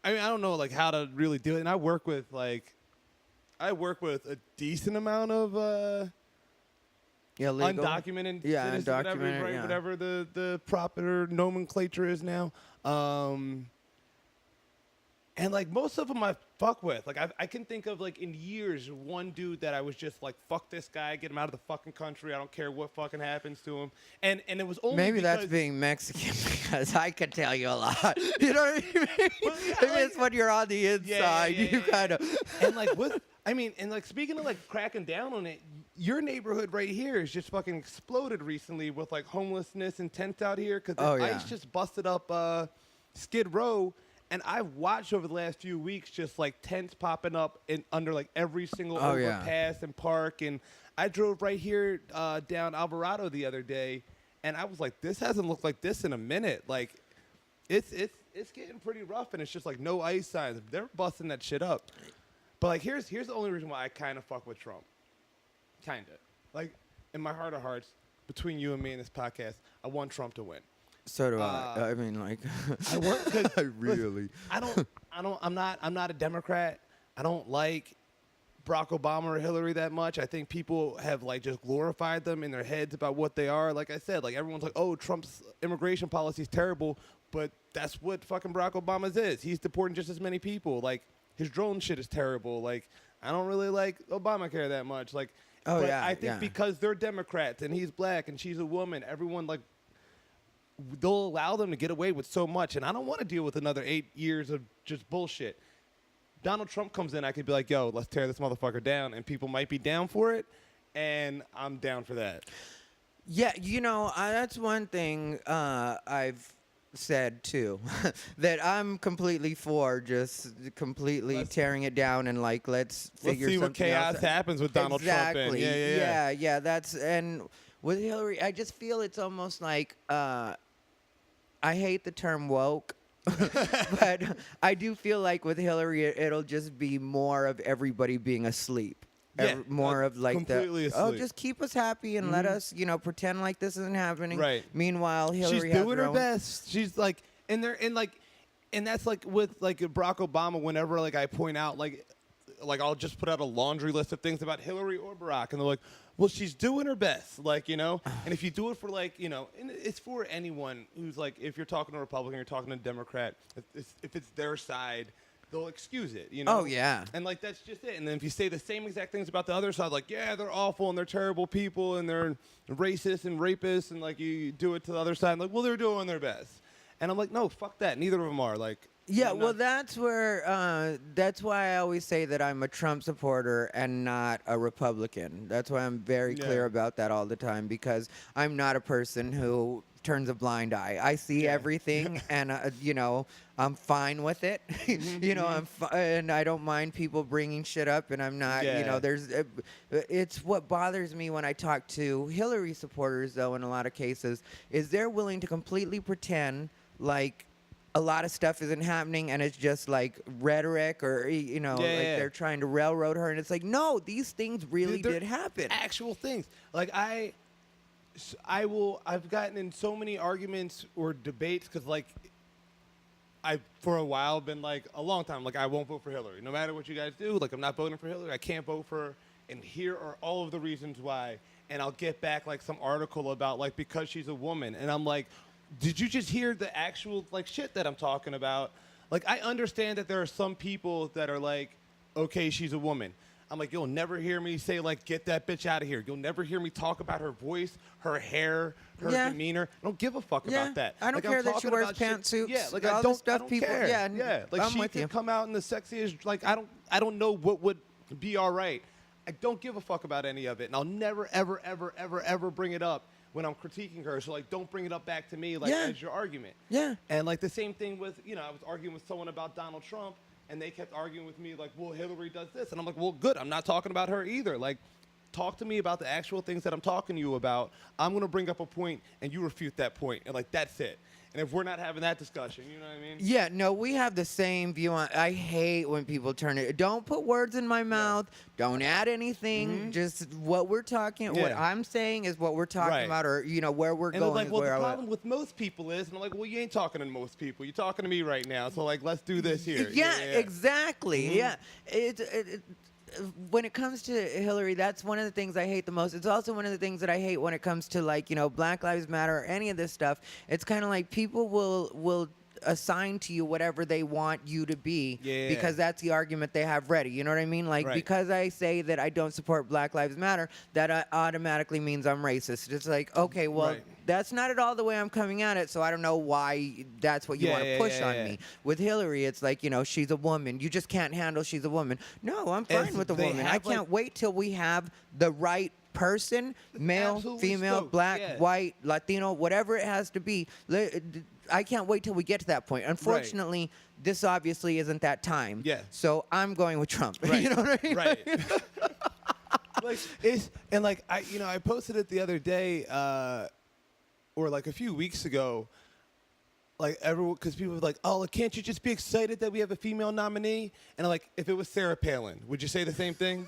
I don't know, like, how to really do it. And I work with a decent amount of Illegal? undocumented Yeah, citizens, undocumented, whatever the proper nomenclature is now. And, like, most of them I fuck with. Like, I can think of, like, in years, one dude that I was just like, fuck this guy, get him out of the fucking country. I don't care what fucking happens to him. And it was only Maybe because that's being Mexican, because I could tell you a lot. You know what I mean? Well, yeah, Maybe like- it's when you're on the inside, you kind of... And, like, and, like, speaking of, like, cracking down on it, your neighborhood right here is just fucking exploded recently with, like, homelessness and tents out here because ICE just busted up Skid Row. And I've watched over the last few weeks just, like, tents popping up under, like, every single overpass and park. And I drove right here down Alvarado the other day, and I was like, this hasn't looked like this in a minute. Like, it's getting pretty rough, and it's just, like, no ICE signs. They're busting that shit up. But, like, here's the only reason why I kind of fuck with Trump. Kind of. Like, in my heart of hearts, between you and me in this podcast, I want Trump to win. So do I. I mean, like, I want, I really. I'm not a Democrat. I don't like Barack Obama or Hillary that much. I think people have, like, just glorified them in their heads about what they are. Like I said, like, everyone's like, oh, Trump's immigration policy is terrible, but that's what fucking Barack Obama's is. He's deporting just as many people. Like, his drone shit is terrible. Like, I don't really like Obamacare that much. Like, but I think because they're Democrats and he's black and she's a woman, everyone, like, they'll allow them to get away with so much. And I don't want to deal with another 8 years of just bullshit. Donald Trump comes in, I could be like, yo, let's tear this motherfucker down. And people might be down for it. And I'm down for that. Yeah, you know, that's one thing I've said, too. That I'm completely for just completely tearing it down and, like, let's figure see something what chaos else happens with Donald Trump. In. Yeah, that's, and with Hillary, I just feel it's almost like, I hate the term woke. But I do feel like with Hillary, it'll just be more of everybody being asleep. More of like just keep us happy and let us, you know, pretend like this isn't happening. Right. Meanwhile, Hillary she's has doing her best. She's like, and that's like with like Barack Obama. Whenever like I point out like I'll just put out a laundry list of things about Hillary or Barack, and they're like, well, she's doing her best, like, you know. And if you do it for, like, you know, and it's for anyone who's like, if you're talking to a Republican, you're talking to a Democrat, if it's their side, they'll excuse it, you know. Oh, yeah. And, like, that's just it. And then if you say the same exact things about the other side, like, yeah, they're awful and they're terrible people and they're racist and rapists, and, like, you do it to the other side, like, well, they're doing their best. And I'm like, no, fuck that. Neither of them are. Like, Yeah, well, that's why I always say that I'm a Trump supporter and not a Republican. That's why I'm very clear about that all the time, because I'm not a person who turns a blind eye. I see everything, and I'm fine with it. And I don't mind people bringing shit up, and I'm not. It's what bothers me when I talk to Hillary supporters, though. In a lot of cases, is they're willing to completely pretend like a lot of stuff isn't happening and it's just like rhetoric, or they're trying to railroad her, and it's like, no, these things really did happen. Actual things. Like I've gotten in so many arguments or debates because like I for a while been like a long time like I won't vote for Hillary. No matter what you guys do, like I'm not voting for Hillary. I can't vote for her, and here are all of the reasons why. And I'll get back like some article about like because she's a woman, and I'm like, did you just hear the actual like shit that I'm talking about? Like I understand that there are some people that are like, okay, she's a woman. I'm like, you'll never hear me say like, get that bitch out of here. You'll never hear me talk about her voice, her hair, her demeanor. I don't give a fuck about that. I don't care that she wears pantsuits. Yeah, like all I the stuff don't people. care. Yeah, like I'm she with could you. come out in the sexiest. Like I don't know what would be all right. I don't give a fuck about any of it, and I'll never ever ever ever ever bring it up when I'm critiquing her. So like, don't bring it up back to me like as your argument. Yeah. And like the same thing with I was arguing with someone about Donald Trump, and they kept arguing with me like, well, Hillary does this, and I'm like, well, good. I'm not talking about her either. Like, talk to me about the actual things that I'm talking to you about. I'm gonna bring up a point, and you refute that point, and like that's it. And if we're not having that discussion, you know what I mean? Yeah, no, we have the same view on. I hate when people turn it. Don't put words in my mouth. Don't add anything. Just what we're talking. What I'm saying is what we're talking about, or where we're going. And like, well, the problem with most people is, and I'm like, well, you ain't talking to most people. You're talking to me right now. So like, let's do this here. Yeah, exactly. Yeah, when it comes to Hillary, that's one of the things I hate the most. It's also one of the things that I hate when it comes to like, Black Lives Matter or any of this stuff. It's kind of like people will assign to you whatever they want you to be because that's the argument they have ready. You know what I mean? Like, because I say that I don't support Black Lives Matter, that automatically means I'm racist. It's like, okay, well, that's not at all the way I'm coming at it, so I don't know why that's what you want to push on me. With Hillary, it's like, she's a woman. You just can't handle she's a woman. No, I'm fine with a woman. I can't wait till we have the right person, male, female, black, white, Latino, whatever it has to be. I can't wait till we get to that point. Unfortunately, this obviously isn't that time. Yeah. So I'm going with Trump. You know what I mean? Right. I posted it the other day, or like a few weeks ago. Like everyone, because people were like, "Oh, can't you just be excited that we have a female nominee?" And I'm like, if it was Sarah Palin, would you say the same thing?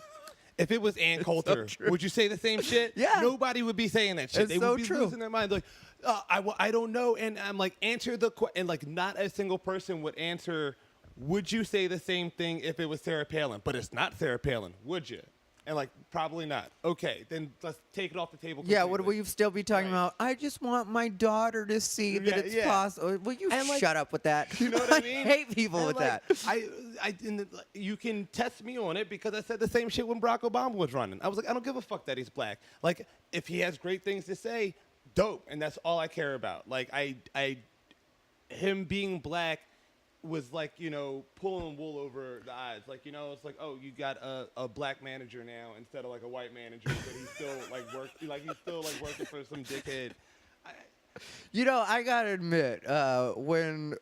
If it was Ann Coulter, would you say the same shit? Yeah. Nobody would be saying that shit. They would be losing their mind. Like, I don't know. And I'm like, answer the question. And like, not a single person would answer, would you say the same thing if it was Sarah Palin? But it's not Sarah Palin, would you? And like, probably not. Okay, then let's take it off the table completely. Yeah, would we still be talking about, I just want my daughter to see that it's possible. Will you shut up with that? You know what I mean? I hate people with that. You can test me on it because I said the same shit when Barack Obama was running. I was like, I don't give a fuck that he's black. Like, if he has great things to say, dope. And that's all I care about. Like, him being black was like, pulling wool over the eyes. Like, it's like, oh, you got a black manager now instead of like a white manager, but he's still like working for some dickhead. I gotta admit, when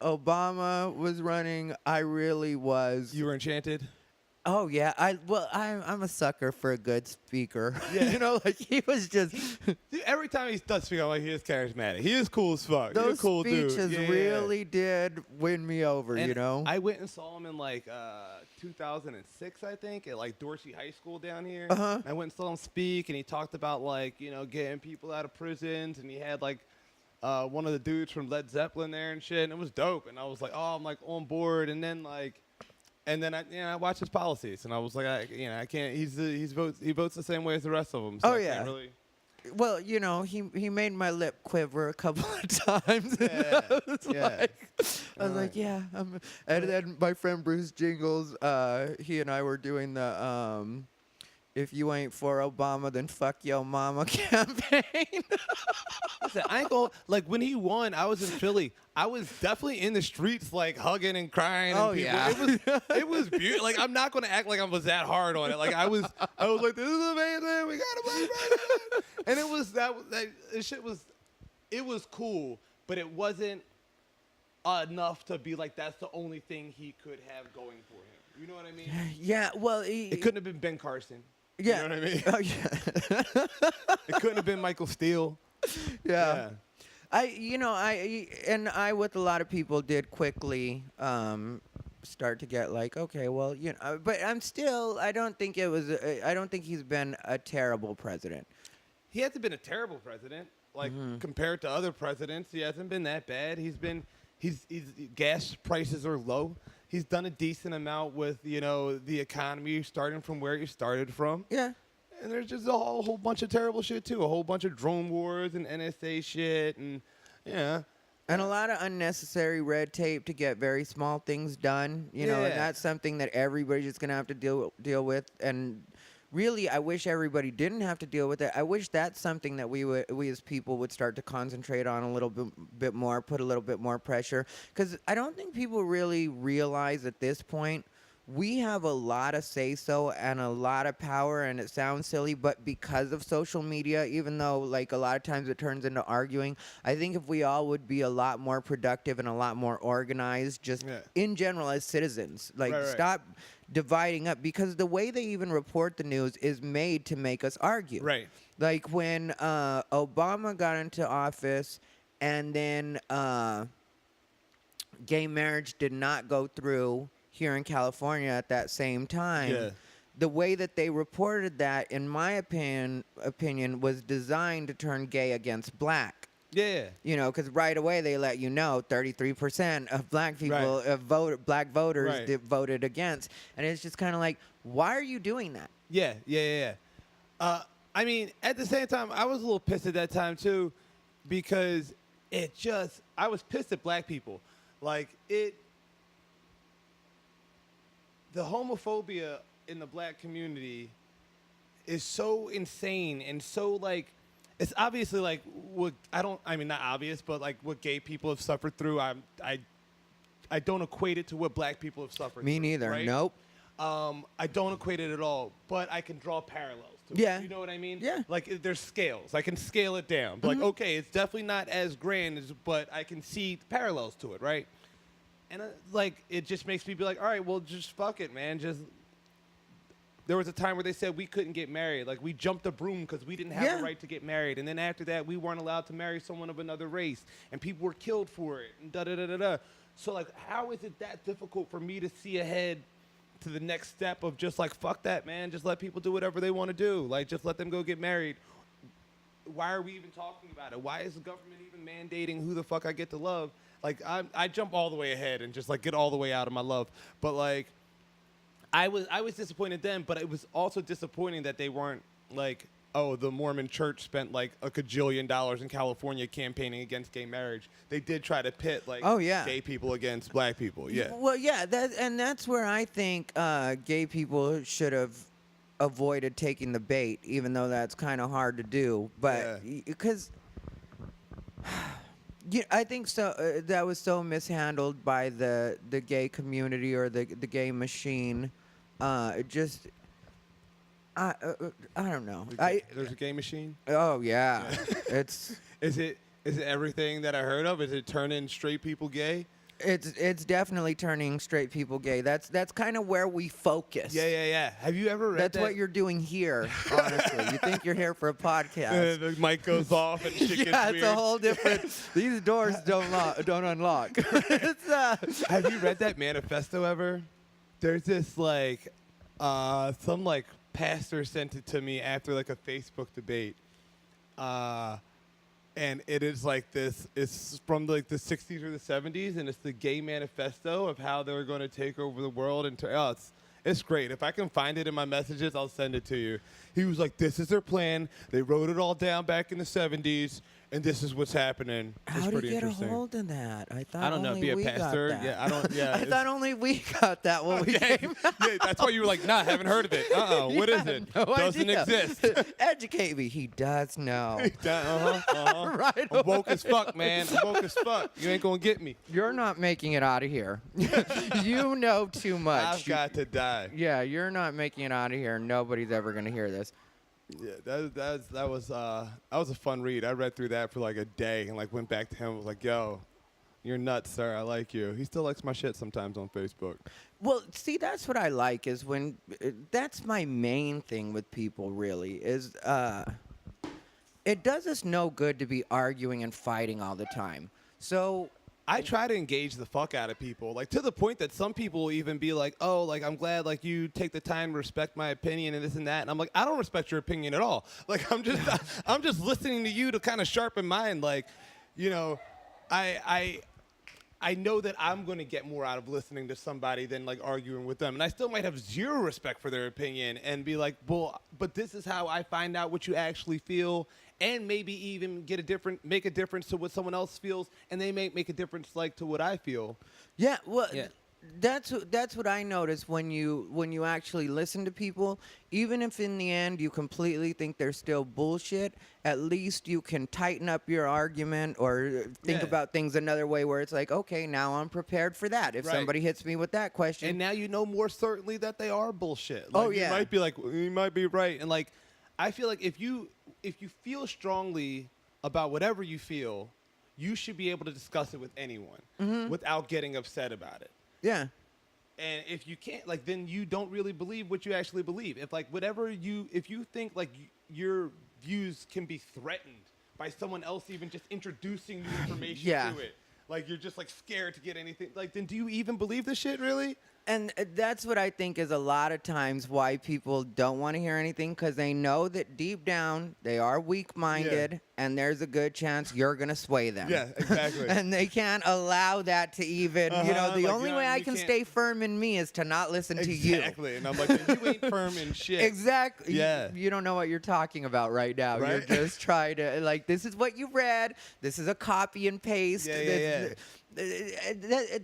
Obama was running, I really was. You were enchanted? Oh yeah, I'm a sucker for a good speaker. Yeah. He was just. Every time he does speak, I'm like, he is charismatic. He is cool as fuck. Those He's a cool speeches dude. really did win me over. And I went and saw him in like 2006, I think, at like Dorsey High School down here. I went and saw him speak, and he talked about like getting people out of prisons, and he had like one of the dudes from Led Zeppelin there and shit, and it was dope. And I was like, oh, I'm like on board, and then like. And then I watched his policies, and I was like, I can't. He votes the same way as the rest of them. So I can't really. Well, he made my lip quiver a couple of times. Yeah, I was like, yeah. And then my friend Bruce Jingles, he and I were doing the if you ain't for Obama, then fuck yo mama campaign. Listen, I ain't gonna, like, when he won, I was in Philly. I was definitely in the streets, like, hugging and crying. Oh, and people. yeah. It was beautiful. Like, I'm not gonna act like I was that hard on it. Like, I was like, this is amazing. We got a black president. And it was that shit was, it was cool, but it wasn't enough to be like that's the only thing he could have going for him. You know what I mean? Yeah. Well, it couldn't have been Ben Carson. Yeah. You know what I mean? Oh, yeah. It couldn't have been Michael Steele. Yeah. I with a lot of people did quickly start to get like, okay, well, but I don't think he's been a terrible president. He hasn't been a terrible president. Like, compared to other presidents, he hasn't been that bad. He's gas prices are low. He's done a decent amount with, the economy starting from where he started from. Yeah. And there's just a whole bunch of terrible shit, too. A whole bunch of drone wars and NSA shit. And, yeah. And a lot of unnecessary red tape to get very small things done. And that's something that everybody's just going to have to deal with. And really, I wish everybody didn't have to deal with it. I wish that's something that we as people would start to concentrate on a little bit more, put a little bit more pressure. Because I don't think people really realize at this point we have a lot of say-so and a lot of power, and it sounds silly, but because of social media, even though like a lot of times it turns into arguing, I think if we all would be a lot more productive and a lot more organized, just in general as citizens, like stop dividing up, because the way they even report the news is made to make us argue. Right. Like when Obama got into office and then gay marriage did not go through here in California at that same time. Yeah. The way that they reported that, in my opinion, was designed to turn gay against black. Yeah. Because right away they let 33% of black people, black voters voted against. And it's just kind of like, why are you doing that? Yeah. I mean, at the same time, I was a little pissed at that time, too, because I was pissed at black people. Like, the homophobia in the black community is so insane and so, like, it's obviously, like, not obvious, but, like, what gay people have suffered through, I don't equate it to what black people have suffered through. Me neither. Right? Nope. I don't equate it at all, but I can draw parallels to it. Yeah. You know what I mean? Yeah. Like, there's scales. I can scale it down. Like, okay, it's definitely not as grand, but I can see parallels to it, right? And, it just makes me be like, all right, well, just fuck it, man. There was a time where they said we couldn't get married. Like, we jumped a broom because we didn't have the right to get married. And then after that, we weren't allowed to marry someone of another race. And people were killed for it. And da-da-da-da-da. So, like, how is it that difficult for me to see ahead to the next step of just, like, fuck that, man. Just let people do whatever they want to do. Like, just let them go get married. Why are we even talking about it? Why is the government even mandating who the fuck I get to love? Like, I jump all the way ahead and just, like, get all the way out of my love. But, like, I was disappointed then, but it was also disappointing that they weren't, like, oh, the Mormon church spent, like, $1 gajillion in California campaigning against gay marriage. They did try to pit, like, gay people against black people. Yeah. Well, yeah, that's where I think gay people should have avoided taking the bait, even though that's kind of hard to do. But because... Yeah, I think so. That was so mishandled by the gay community or the gay machine. I don't know. There's a gay machine? Oh yeah, it's. Is it everything that I heard of? Is it turning straight people gay? It's definitely turning straight people gay. That's kind of where we focus. Yeah. Have you ever read that? That's what you're doing here, honestly. You think you're here for a podcast. The mic goes off and shit gets weird. It's a whole different... These doors don't unlock. Have you read that manifesto ever? There's this, like... some, like, pastor sent it to me after, like, a Facebook debate. And it is like this, it's from like the 60s or the 70s, and it's the gay manifesto of how they're going to take over the world. And it's great. If I can find it in my messages, I'll send it to you. He was like, this is their plan. They wrote it all down back in the 70s, and this is what's happening. How do you get a hold of that? I thought I don't know. only Be a we pastor. got that. Yeah, I don't. Yeah, I thought only we got that when we came. Yeah, that's why you were like, nah, haven't heard of it. What is it? No Doesn't idea. exist. Educate me. He does know. Right. I'm woke as fuck, man. I'm woke as fuck. You ain't gonna get me. You're not making it out of here. You know too much. I've got to die. Yeah, you're not making it out of here. Nobody's ever gonna hear this. Yeah, that was a fun read. I read through that for like a day and like went back to him and was like, yo, you're nuts, sir. I like you. He still likes my shit sometimes on Facebook. Well, see, that's what I like is when that's my main thing with people really is it does us no good to be arguing and fighting all the time. So I try to engage the fuck out of people, like to the point that some people will even be like, oh, like I'm glad like you take the time to respect my opinion and this and that. And I'm like, I don't respect your opinion at all. Like I'm just listening to you to kind of sharpen mine. Like, you know, I know that I'm going to get more out of listening to somebody than like arguing with them. And I still might have zero respect for their opinion and be like, well, but this is how I find out what you actually feel. And maybe even make a difference to what someone else feels, and they may make a difference like to what I feel. Yeah, well, that's what I notice when you actually listen to people. Even if in the end you completely think they're still bullshit, at least you can tighten up your argument or think about things another way where it's like, okay, now I'm prepared for that. If somebody hits me with that question, and now you know more certainly that they are bullshit. Like, you might be like, you might be right, and like, I feel like if you feel strongly about whatever you feel, you should be able to discuss it with anyone without getting upset about it. Yeah. And if you can't, like, then you don't really believe what you actually believe. If, like, if you think, like, your views can be threatened by someone else even just introducing new information to it, like, you're just, like, scared to get anything, like, then do you even believe this shit, really? And that's what I think is a lot of times why people don't want to hear anything, because they know that deep down they are weak-minded, and there's a good chance you're going to sway them. Yeah, exactly. And they can't allow that to even, you know, the like, only way I can stay firm in me is to not listen to you. Exactly. And I'm like, you ain't firm in shit. Exactly. Yeah. You don't know what you're talking about right now. Right? You're just trying to, like, this is what you read. This is a copy and paste. Yeah.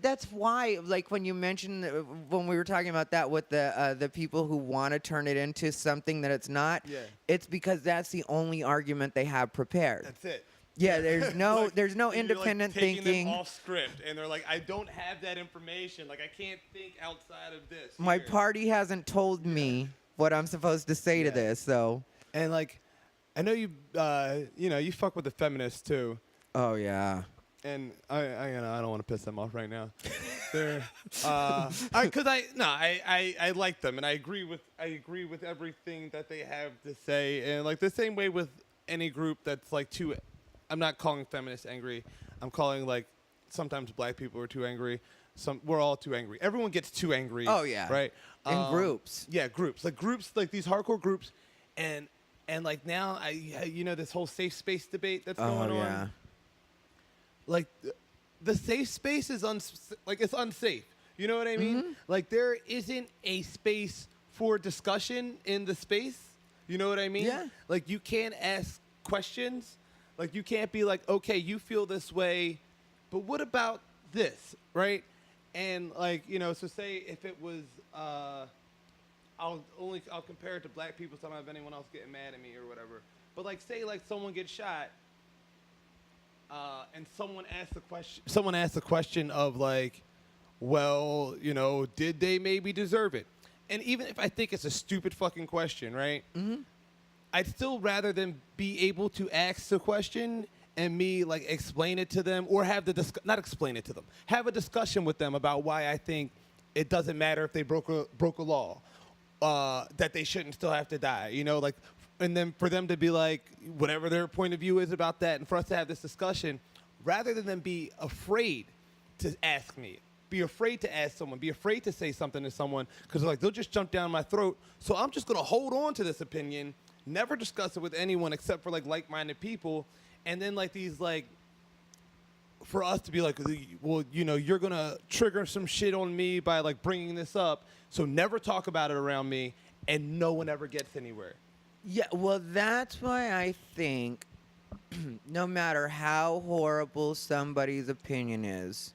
That's why, like, when you mentioned when we were talking about that with the people who want to turn it into something that it's not, it's because that's the only argument they have prepared. That's it. Yeah, there's no like, there's no you're, independent like, taking thinking. them off script, and they're like, I don't have that information. Like, I can't think outside of this. My party hasn't told me what I'm supposed to say to this, so. And like, I know you you fuck with the feminists too. Oh yeah. And I don't want to piss them off right now. They're, because I like them and I agree with everything that they have to say, and like the same way with any group that's like too. I'm not calling feminists angry. I'm calling like sometimes black people are too angry. We're all too angry. Everyone gets too angry. Oh yeah. Right. In groups. Yeah, groups like these hardcore groups, and like now this whole safe space debate that's going on. Yeah. Like, the safe space is it's unsafe. You know what I mean? Like, there isn't a space for discussion in the space. You know what I mean? Yeah. Like, you can't ask questions. Like, you can't be like, okay, you feel this way, but what about this, right? And, like, so say if it was, I'll compare it to black people, so I don't have anyone else getting mad at me or whatever. But, like, say, like, someone gets shot, and someone asked the question of like, well, did they maybe deserve it? And even if I think it's a stupid fucking question, right? I'd still rather than be able to ask the question and me like explain it to them, or have not explain it to them, have a discussion with them about why I think it doesn't matter if they broke a law, that they shouldn't still have to die. Like. And then for them to be like, whatever their point of view is about that, and for us to have this discussion, rather than them be afraid to ask me, be afraid to ask someone, be afraid to say something to someone, because like they'll just jump down my throat. So I'm just going to hold on to this opinion, never discuss it with anyone except for like like-minded people, and then like these like, for us to be like, well, you're going to trigger some shit on me by like bringing this up, so never talk about it around me, and no one ever gets anywhere. Yeah, well, that's why I think no matter how horrible somebody's opinion is,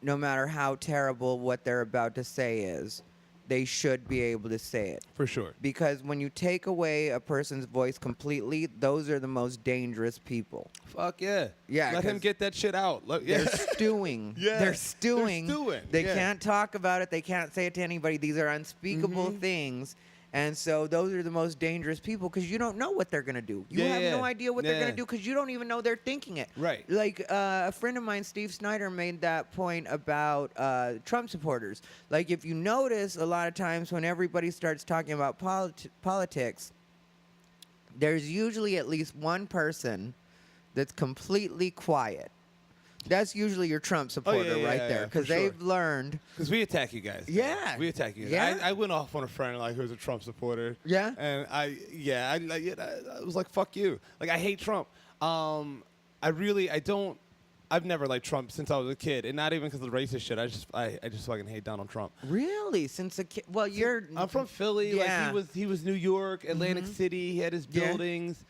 no matter how terrible what they're about to say is, they should be able to say it. For sure. Because when you take away a person's voice completely, those are the most dangerous people. Fuck yeah. Yeah. Let him get that shit out. They're stewing. Yeah. They're stewing. They're stewing. They can't talk about it. They can't say it to anybody. These are unspeakable things. And so those are the most dangerous people because you don't know what they're going to do. You have no idea what they're going to do because you don't even know they're thinking it. Right. Like a friend of mine, Steve Snyder, made that point about Trump supporters. Like if you notice a lot of times when everybody starts talking about politics, there's usually at least one person that's completely quiet. That's usually your Trump supporter right there because they've learned. Because we attack you guys. Yeah. We attack you guys. Yeah. I went off on a friend like who's a Trump supporter. Yeah. And I was like, fuck you. Like, I hate Trump. I've never liked Trump since I was a kid, and not even because of the racist shit. I just fucking hate Donald Trump. Really? Since a kid? Well, I'm from Philly. Yeah. Like he was New York, Atlantic City. He had his buildings.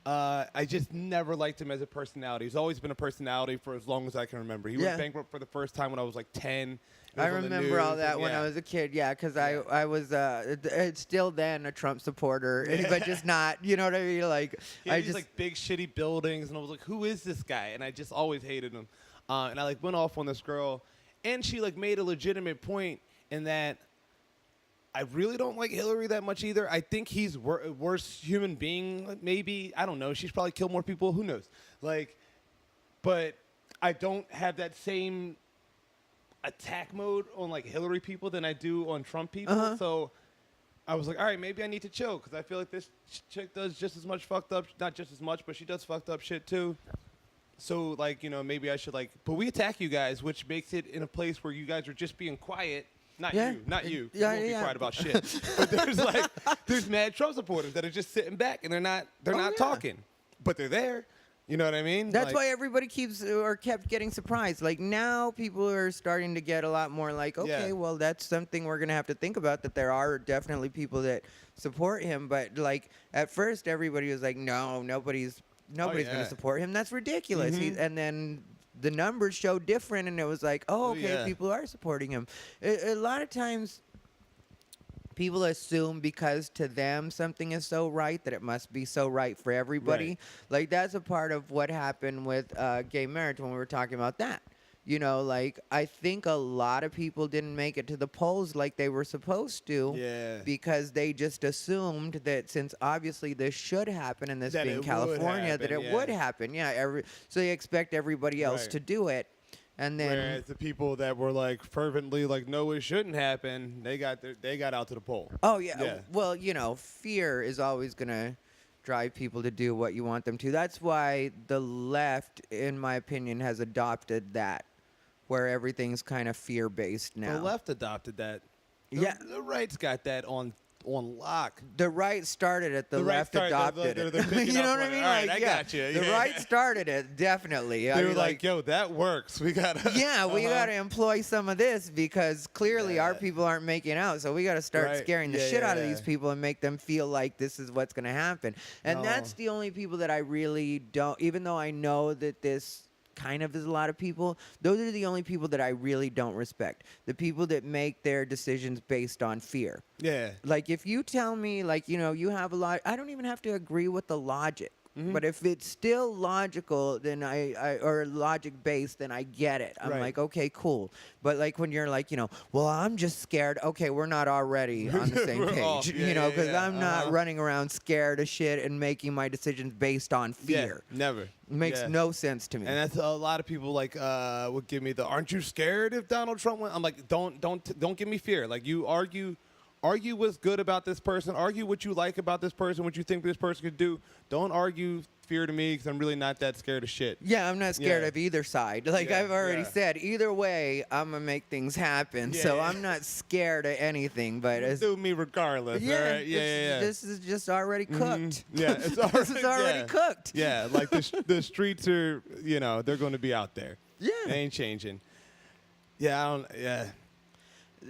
I just never liked him as a personality. He's always been a personality for as long as I can remember. He went bankrupt for the first time when I was like 10. I remember all that when I was a kid, because I was still then a Trump supporter, but just not, you know what I mean? Like, I just like big shitty buildings, and I was like, who is this guy? And I just always hated him. And I like went off on this girl, and she like made a legitimate point in that I really don't like Hillary that much either. I think he's worse human being, maybe. I don't know. She's probably killed more people. Who knows? Like, but I don't have that same attack mode on like Hillary people than I do on Trump people. So I was like, all right, maybe I need to chill because I feel like this chick does just as much fucked up, not just as much, but she does fucked up shit too. So like, you know, maybe I should like, but we attack you guys, which makes it in a place where you guys are just being quiet. Not you. You won't be quiet about shit. But there's mad Trump supporters that are just sitting back and they're not talking, but they're there. You know what I mean? That's why everybody kept getting surprised. Like now people are starting to get a lot more like, okay, well, that's something we're going to have to think about, that there are definitely people that support him. But like at first everybody was like, no, nobody's going to support him. That's ridiculous. And then the numbers show different, and it was like, oh, okay, people are supporting him. A lot of times people assume because to them something is so right that it must be so right for everybody. Right. Like that's a part of what happened with gay marriage when we were talking about that. You know, like I think a lot of people didn't make it to the polls like they were supposed to because they just assumed that since obviously this should happen and this that being California, that it would happen. Yeah, so they expect everybody else to do it. And then whereas the people that were like fervently like, no, it shouldn't happen, they got out to the poll. Oh, yeah. Well, you know, fear is always going to drive people to do what you want them to. That's why the left, in my opinion, has adopted that, where everything's kind of fear-based now. The left adopted that. The right's got that on lock. The right started it. The left adopted it. You know what I mean? All right, I got you. The right started it, definitely. They were like, yo, that works. We got to. Yeah, we got to employ some of this because clearly our people aren't making out. So we got to start scaring the shit out of these people and make them feel like this is what's going to happen. And that's the only people that I really don't, even though I know that this kind of is a lot of people, those are the only people that I really don't respect. The people that make their decisions based on fear. Yeah. Like if you tell me, like, you know, you have a lot, I don't even have to agree with the logic. But if it's still logical, then or logic based, then I get it. I'm like, okay, cool. But like when you're like, you know, well, I'm just scared. Okay, we're not already on the same page, you know, because I'm not running around scared of shit and making my decisions based on fear. Never. It makes no sense to me. And that's a lot of people like would give me the, aren't you scared if Donald Trump went? I'm like, don't give me fear. Like you argue what's good about this person. Argue what you like about this person, what you think this person could do. Don't argue fear to me because I'm really not that scared of shit. Yeah, I'm not scared of either side. Like I've already said, either way, I'm going to make things happen. So I'm not scared of anything. But do me regardless. Yeah, right? This is just already cooked. Yeah, it's already, this is already cooked. Yeah, like the streets are, you know, they're going to be out there. Yeah. They ain't changing. Yeah,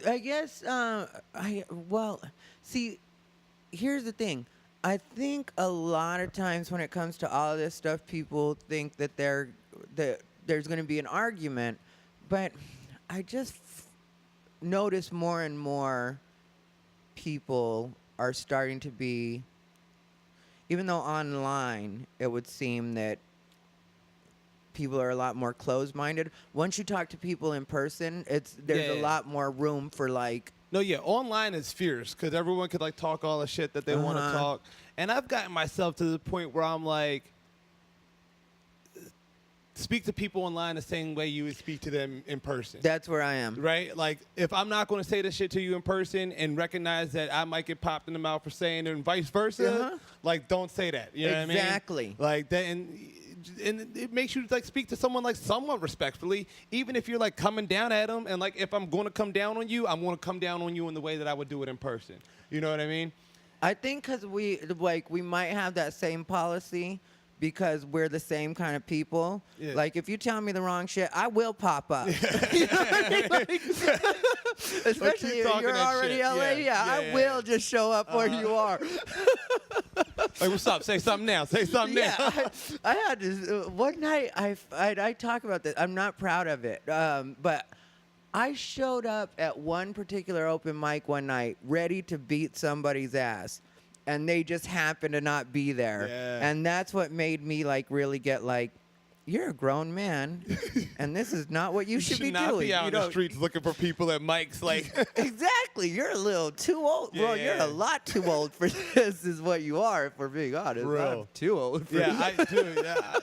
I guess, well, see, here's the thing. I think a lot of times when it comes to all of this stuff, people think that there's going to be an argument, but I just notice more and more people are starting to be, even though online it would seem that people are a lot more closed-minded. Once you talk to people in person, there's a lot more room for like. No, yeah, online is fierce because everyone could like talk all the shit that they want to talk, and I've gotten myself to the point where I'm like, speak to people online the same way you would speak to them in person. That's where I am. Right? Like, if I'm not going to say this shit to you in person and recognize that I might get popped in the mouth for saying it and vice versa, like, don't say that. You know what I mean? Exactly. Like, that, and it makes you, like, speak to someone, like, somewhat respectfully, even if you're, like, coming down at them. And, like, if I'm going to come down on you, I'm going to come down on you in the way that I would do it in person. You know what I mean? I think because we might have that same policy because we're the same kind of people. Yeah. Like, if you tell me the wrong shit, I will pop up. You know what I mean? Like, especially if you're already LA. I will just show up where you are. Like, what's up? Say something now. Say something now. I had this one night. I talk about this. I'm not proud of it, but I showed up at one particular open mic one night, ready to beat somebody's ass, and they just happened to not be there. Yeah. And that's what made me like really get like, you're a grown man, and this is not what you should be doing. You should not be out in the streets looking for people at mics. Like, exactly, you're a little too old, bro. You're a lot too old for this. Is what you are, if we're being honest. I'm too old for this. I do.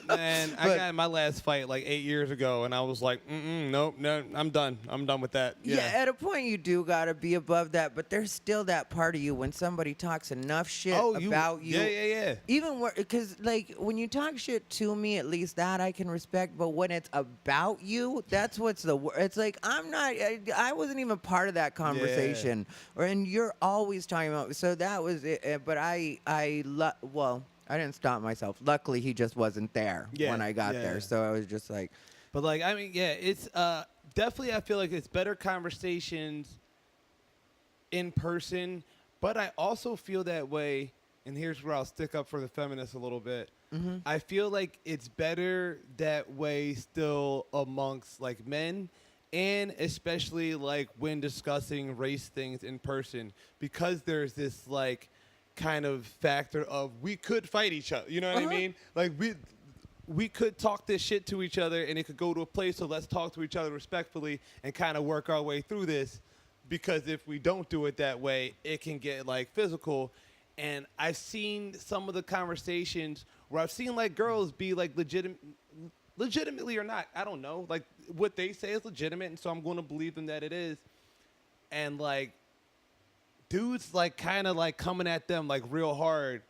Man, I got in my last fight like 8 years ago, and I was like, nope, no, I'm done. I'm done with that. Yeah, at a point you do gotta be above that, but there's still that part of you when somebody talks enough shit about you. Yeah. Even because like when you talk shit to me, at least that I can respect, but when it's about you, that's what's it's like I wasn't even part of that conversation, and you're always talking about. So that was it. But I didn't stop myself. Luckily, he just wasn't there when I got there, so I was just like. But like, I mean, it's definitely. I feel like it's better conversations in person, but I also feel that way. And here's where I'll stick up for the feminists a little bit. Mm-hmm. I feel like it's better that way still amongst like men, and especially like when discussing race things in person, because there's this like kind of factor of we could fight each other. You know what I mean? Like we could talk this shit to each other, and it could go to a place. So let's talk to each other respectfully and kind of work our way through this. Because if we don't do it that way, it can get like physical. And I've seen some of the conversations where I've seen like girls be like legitimately or not, I don't know, like what they say is legitimate, and so I'm going to believe them that it is. And like dudes like kind of like coming at them like real hard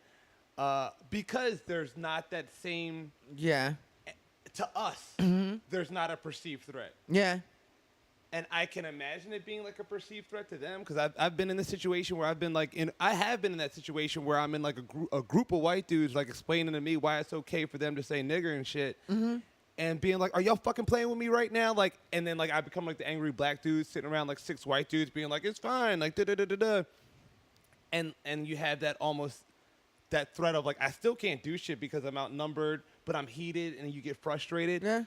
because there's not that same to us. Mm-hmm. There's not a perceived threat. Yeah. And I can imagine it being like a perceived threat to them, because I've been in this situation where I have been in that situation where I'm in like a group of white dudes like explaining to me why it's okay for them to say nigger and shit, and being like, are y'all fucking playing with me right now? Like, and then like I become like the angry black dude sitting around like 6 white dudes being like, it's fine, like da da da da da, and you have that almost that threat of like I still can't do shit because I'm outnumbered, but I'm heated, and you get frustrated. Yeah.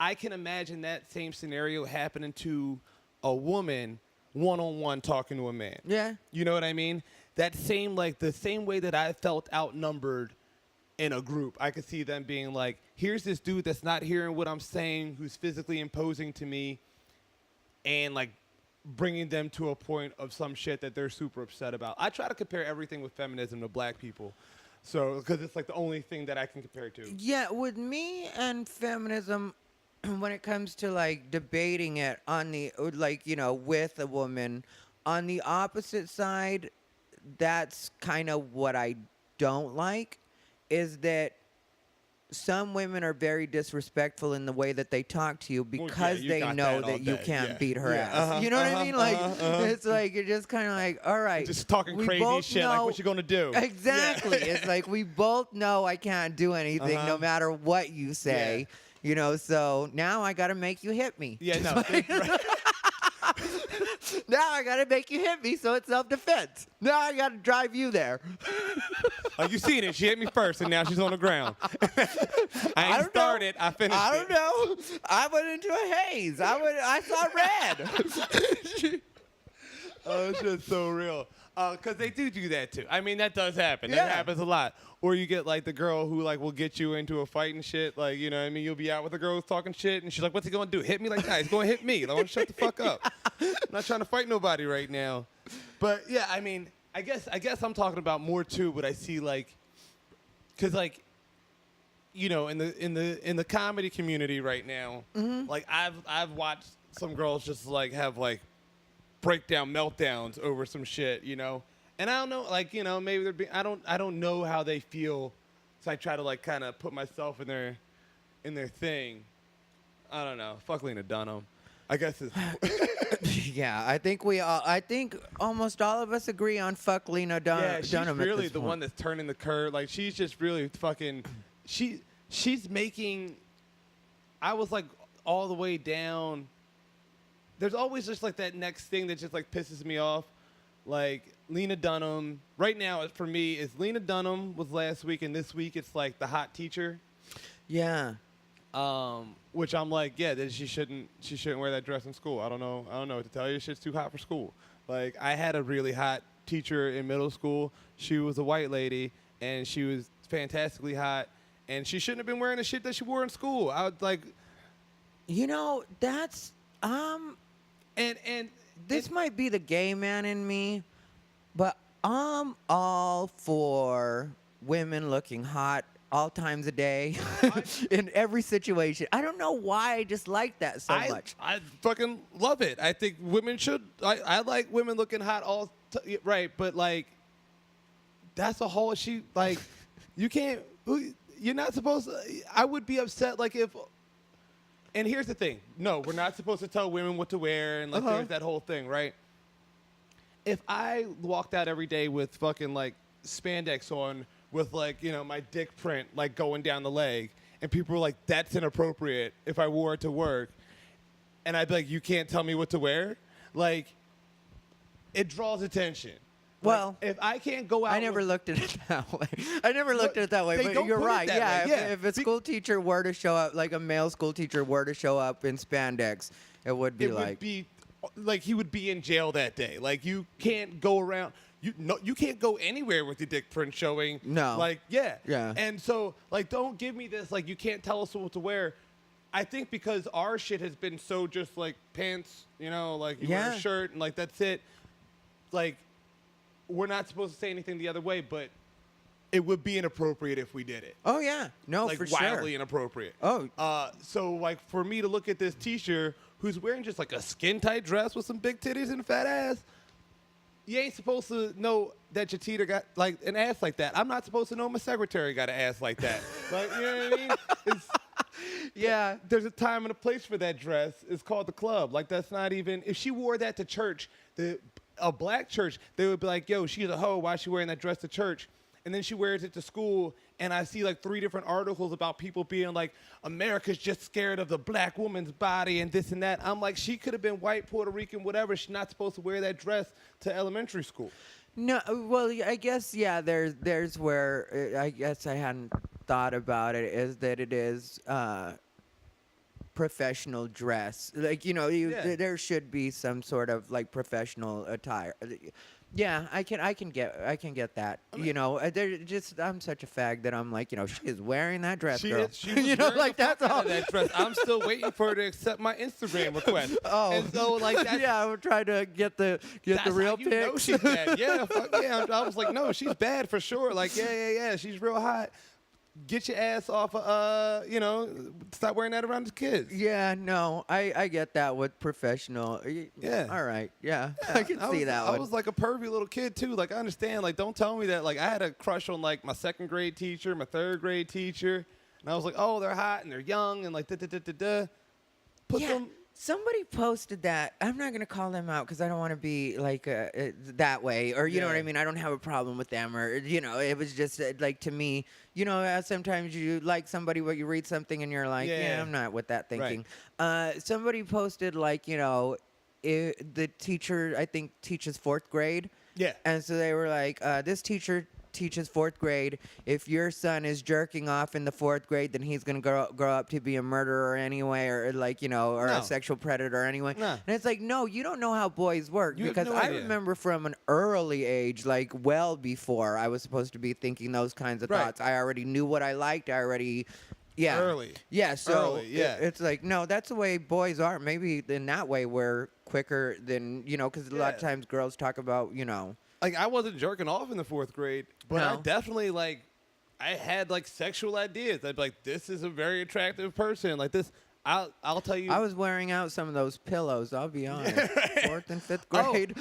I can imagine that same scenario happening to a woman one-on-one talking to a man. Yeah. You know what I mean? That same, like, the same way that I felt outnumbered in a group, I could see them being like, here's this dude that's not hearing what I'm saying, who's physically imposing to me, and, like, bringing them to a point of some shit that they're super upset about. I try to compare everything with feminism to black people. So, because it's, like, the only thing that I can compare to. Yeah, with me and feminism, when it comes to like debating it on the like, you know, with a woman on the opposite side, that's kind of what I don't like, is that some women are very disrespectful in the way that they talk to you because they know that you can't beat her ass. You know what I mean? Like, it's like, you're just kind of like, all right. Just talking crazy shit, like what you going to do. Exactly. It's like, we both know I can't do anything no matter what you say. Yeah. You know, so now I got to make you hit me. Yeah, no. Now I gotta make you hit me, so it's self-defense. Now I gotta drive you there. Like, you seen it. She hit me first, and now she's on the ground. I ain't started. I finished I don't know. I went into a haze. I saw red. Oh, it's just so real. Because they do that, too. I mean, that does happen. Yeah. That happens a lot. Or you get, like, the girl who, like, will get you into a fight and shit. Like, you know what I mean? You'll be out with a girl who's talking shit, and she's like, what's he going to do? Hit me like that? He's going to hit me. Like, shut the fuck up. I'm not trying to fight nobody right now. But, yeah, I mean, I guess I'm talking about more, too, but I see, like, because, like, you know, in the comedy community right now, like, I've watched some girls just, like, have, like, breakdown meltdowns over some shit, you know, and I don't know, like, you know, maybe I don't know how they feel, so I try to, like, kind of put myself in their thing. I don't know. Fuck Lena Dunham. I guess it's Yeah, I think almost all of us agree on fuck Lena Dunham. Yeah, she's really the one that's turning the curve. Like, she's just really fucking. She's making. I was like all the way down. There's always just like that next thing that just like pisses me off. Like Lena Dunham. Right now, for me, is Lena Dunham was last week, and this week it's like the hot teacher. Yeah. Which I'm like, yeah, that she shouldn't wear that dress in school. I don't know what to tell you. Shit's too hot for school. Like, I had a really hot teacher in middle school. She was a white lady, and she was fantastically hot, and she shouldn't have been wearing the shit that she wore in school. I was like, you know, that's and this might be the gay man in me, but I'm all for women looking hot all times a day in every situation. I don't know why I just like that so much. I fucking love it. I think women should. I like women looking hot right, but like that's a whole you can't. You're not supposed to. I would be upset like if. And here's the thing. No, we're not supposed to tell women what to wear and like there's that whole thing, right? If I walked out every day with fucking like spandex on with like, you know, my dick print like going down the leg, and people were like, that's inappropriate if I wore it to work, and I'd be like, you can't tell me what to wear? Like, it draws attention. Well, like, if I can't go out, I never looked at it that way. I never looked at it that way, but you're right. Yeah, if a school teacher were to show up, like a male school teacher were to show up in spandex, it would be like he would be in jail that day. Like, you can't go around. You can't go anywhere with your dick print showing. No. Like, yeah. Yeah. And so, like, don't give me this, like, you can't tell us what to wear. I think because our shit has been so just, like, pants, you know, like, you wear a shirt and, like, that's it. Like, we're not supposed to say anything the other way, but it would be inappropriate if we did it. Oh, yeah. No, like, for sure. wildly inappropriate. Oh. So, like, for me to look at this teacher who's wearing just, like, a skin-tight dress with some big titties and a fat ass, you ain't supposed to know that your teacher got, like, an ass like that. I'm not supposed to know my secretary got an ass like that. Like, you know what I mean? Yeah. There's a time and a place for that dress. It's called the club. Like, that's not even... If she wore that to church, a black church, they would be like, yo, she's a hoe. Why is she wearing that dress to church? And then she wears it to school, and I see, like, 3 different articles about people being like, America's just scared of the black woman's body and this and that. I'm like, she could have been white, Puerto Rican, whatever. She's not supposed to wear that dress to elementary school. No, well, I guess, yeah, there's where I guess I hadn't thought about it, is that it is professional dress. Like, you know, there should be some sort of, like, professional attire. Yeah, I can get that. I mean, you know, I'm such a fag that I'm like, you know, she is wearing that dress, girl. She you know, like that's all. That dress. I'm still waiting for her to accept my Instagram request. Oh, and so like that's, yeah, I'm trying to get the real pics. Know she's bad. Yeah, fuck yeah. I was like, no, she's bad for sure. Like, yeah, she's real hot. Get your ass off of, you know, stop wearing that around the kids. Yeah, no, I get that with professional. Yeah. All right, yeah. I can see that one. I was like a pervy little kid, too. Like, I understand. Like, don't tell me that. Like, I had a crush on, like, my 2nd grade teacher, my 3rd grade teacher. And I was like, oh, they're hot and they're young and, like, da-da-da-da-da. Put them... Somebody posted that. I'm not going to call them out because I don't want to be like that way, or you know what I mean? I don't have a problem with them, or, you know, it was just like, to me, you know, sometimes you like somebody, but you read something and you're like, yeah I'm not with that thinking. Right. Somebody posted, like, you know, the teacher, I think, teaches 4th grade. Yeah. And so they were like, this teacher teaches 4th grade. If your son is jerking off in the 4th grade, then he's going to grow up to be a murderer anyway, or like, you know, or a sexual predator anyway. No. And it's like, no, you don't know how boys work. You have because no I idea. remember from an early age, like well before I was supposed to be thinking those kinds of thoughts. I already knew what I liked. I already... Yeah. Early. Yeah, so Early, yeah. it's like, no, that's the way boys are. Maybe in that way we're quicker than, you know, because a lot of times girls talk about, you know. Like, I wasn't jerking off in the 4th grade, but I definitely, like, I had, like, sexual ideas. I'd be like, this is a very attractive person. Like, this, I'll tell you. I was wearing out some of those pillows, I'll be honest. 4th and 5th grade.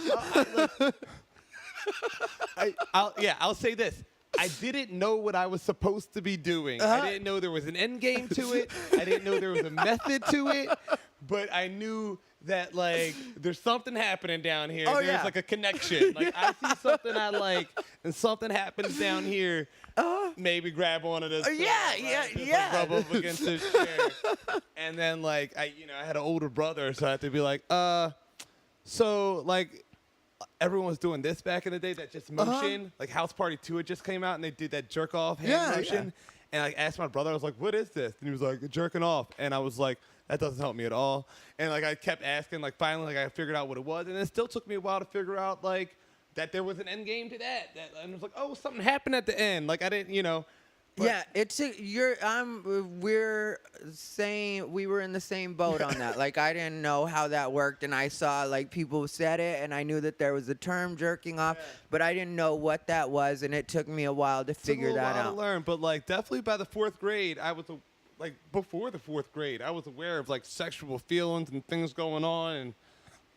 I'll say this. I didn't know what I was supposed to be doing. I didn't know there was an end game to it. I didn't know there was a method to it. But I knew that, like, there's something happening down here. There's, like, a connection. Like, I see something I like, and something happens down here. Maybe grab one of this. Yeah. Rub up against this chair. And then, like, I had an older brother, so I had to be like, so, like, everyone was doing this back in the day, that just motion. Like House Party 2 had just came out, and they did that jerk off hand motion. And I asked my brother, I was like, what is this? And he was like, jerking off. And I was like, that doesn't help me at all. And like I kept asking, like finally, like I figured out what it was. And it still took me a while to figure out like that there was an end game to that. And it was like, oh, something happened at the end. Like I didn't, you know. Yeah, we're saying we were in the same boat on that. Like I didn't know how that worked, and I saw like people said it, and I knew that there was a term jerking off, but I didn't know what that was, and it took me a while to figure that out. To learn, but like definitely by the 4th grade, I was like before the 4th grade, I was aware of like sexual feelings and things going on, and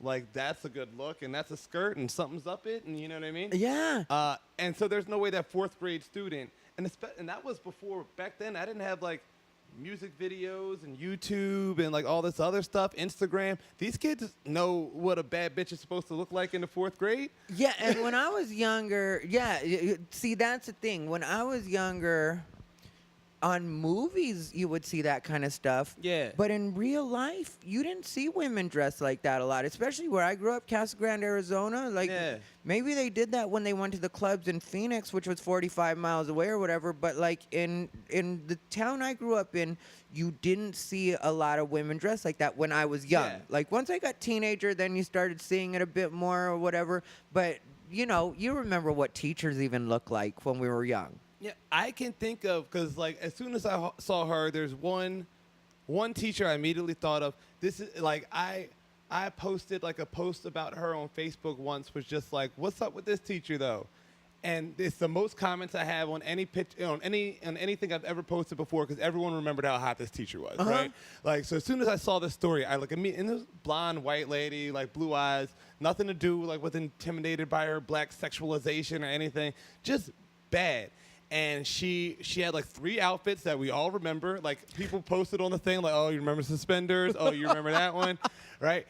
like that's a good look, and that's a skirt, and something's up it, and you know what I mean? Yeah. And so there's no way that 4th grade student. And that was before, back then, I didn't have, like, music videos and YouTube and, like, all this other stuff, Instagram. These kids know what a bad bitch is supposed to look like in the 4th grade. Yeah, and when I was younger, see, that's the thing. When I was younger, on movies, you would see that kind of stuff. Yeah. But in real life, you didn't see women dressed like that a lot, especially where I grew up, Casa Grande, Arizona. Like, maybe they did that when they went to the clubs in Phoenix, which was 45 miles away or whatever. But, like, in the town I grew up in, you didn't see a lot of women dressed like that when I was young. Yeah. Like, once I got teenager, then you started seeing it a bit more or whatever. But, you know, you remember what teachers even looked like when we were young. Yeah, I can think of, because, like, as soon as I saw her, there's one teacher I immediately thought of. This is, like, I posted, like, a post about her on Facebook once, was just like, what's up with this teacher, though? And it's the most comments I have on any on anything I've ever posted before, because everyone remembered how hot this teacher was, right? Like, so as soon as I saw this story, I look at me, and this blonde white lady, like blue eyes, nothing to do like with intimidated by her black sexualization or anything, just bad. And she had like 3 outfits that we all remember. Like people posted on the thing, like, oh, you remember suspenders? Oh, you remember that one, right?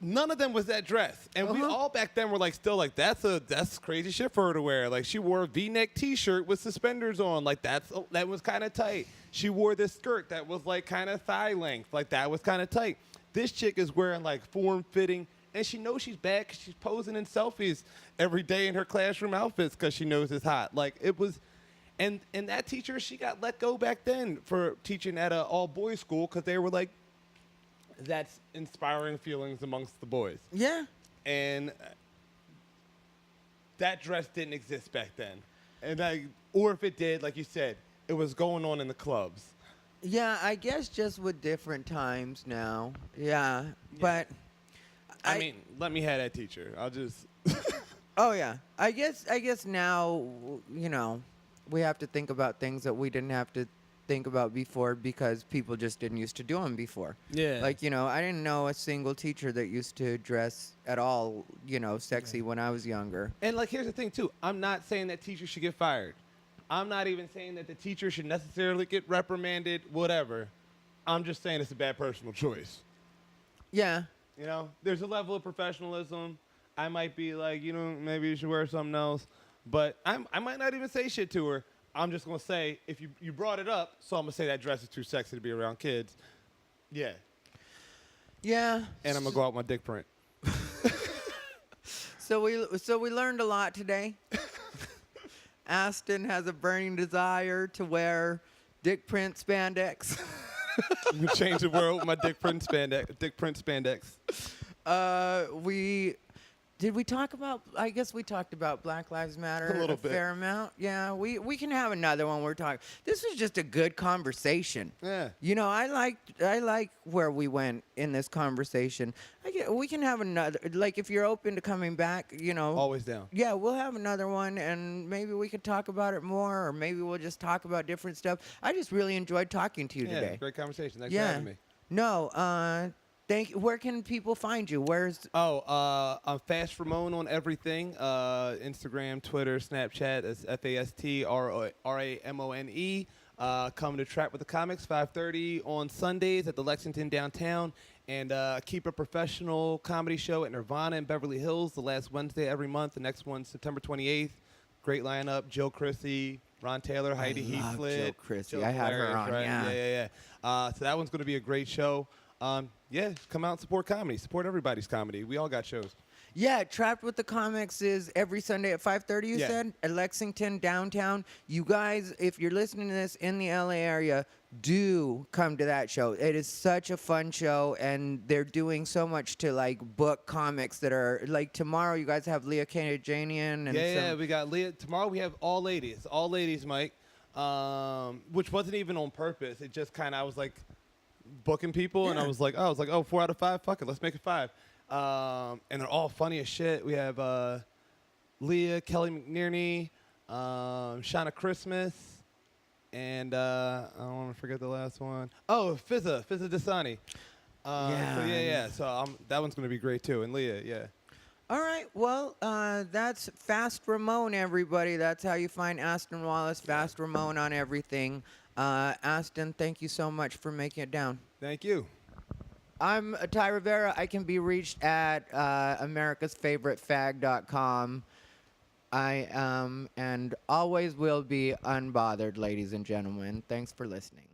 None of them was that dress, and we all back then were like, still like, that's crazy shit for her to wear. Like she wore a V-neck T-shirt with suspenders on, like that was kind of tight. She wore this skirt that was like kind of thigh length, like that was kind of tight. This chick is wearing like form-fitting. And she knows she's bad because she's posing in selfies every day in her classroom outfits because she knows it's hot. Like, it was... And that teacher, she got let go back then for teaching at an all-boys school because they were like, that's inspiring feelings amongst the boys. Yeah. And that dress didn't exist back then. And or if it did, like you said, it was going on in the clubs. Yeah, I guess just with different times now. Yeah. But... I mean, let me have that teacher. I'll just... Oh, yeah. I guess now, you know, we have to think about things that we didn't have to think about before because people just didn't used to do them before. Yeah. Like, you know, I didn't know a single teacher that used to dress at all, you know, sexy when I was younger. And, like, here's the thing, too. I'm not saying that teachers should get fired. I'm not even saying that the teacher should necessarily get reprimanded, whatever. I'm just saying it's a bad personal choice. Yeah. You know, there's a level of professionalism. I might be like, you know, maybe you should wear something else. But I might not even say shit to her. I'm just going to say, if you brought it up, so I'm going to say that dress is too sexy to be around kids. Yeah. Yeah. And I'm gonna go out my dick print. So we learned a lot today. Aston has a burning desire to wear dick print spandex. I'm gonna change the world with my dick print spandex. Did we talk about? I guess we talked about Black Lives Matter A little bit. fair amount. Yeah, we can have another one. We're talking. This was just a good conversation. Yeah. You know, I like where we went in this conversation. We can have another. Like, if you're open to coming back, you know. Always down. Yeah, we'll have another one, and maybe we could talk about it more, or maybe we'll just talk about different stuff. I just really enjoyed talking to you today. Great conversation. Thanks for having me. No, thank you. Where can people find you? I'm Fast Ramon on everything. Instagram, Twitter, Snapchat. It's FASTRAMONE. Come to Trap with the Comics, 5:30 on Sundays at the Lexington downtown. And keep a professional comedy show at Nirvana in Beverly Hills the last Wednesday every month. The next one's September 28th. Great lineup. Jill Chrissy, Ron Taylor, Heidi Heathcliff. Jill Chrissy. I had her on, right? yeah. So that one's going to be a great show. Come out and support comedy. Support everybody's comedy. We all got shows. Yeah, Trapped with the Comics is every Sunday at 5:30, you Yeah. said, at Lexington, downtown. You guys, if you're listening to this in the LA area, do come to that show. It is such a fun show, and they're doing so much to, like, book comics that are, like, tomorrow you guys have Leah Kanajanian. And We got Leah. Tomorrow we have all ladies. All ladies, Mike, which wasn't even on purpose. It just kind of, I was like, booking people, and I was like, 4 out of 5, fuck it, let's make it 5. And they're all funny as shit. We have Leah, Kelly McNerney, Shauna Christmas, and I don't want to forget the last one. Oh, Fizza Dasani. So that one's gonna be great too, and Leah, yeah. All right, well, that's Fast Ramon, everybody. That's how you find Aston Wallace, Fast Ramon on everything. Aston, thank you so much for making it down. Thank you. I'm Ty Rivera. I can be reached at americasfavoritefag.com. I am and always will be unbothered, ladies and gentlemen. Thanks for listening.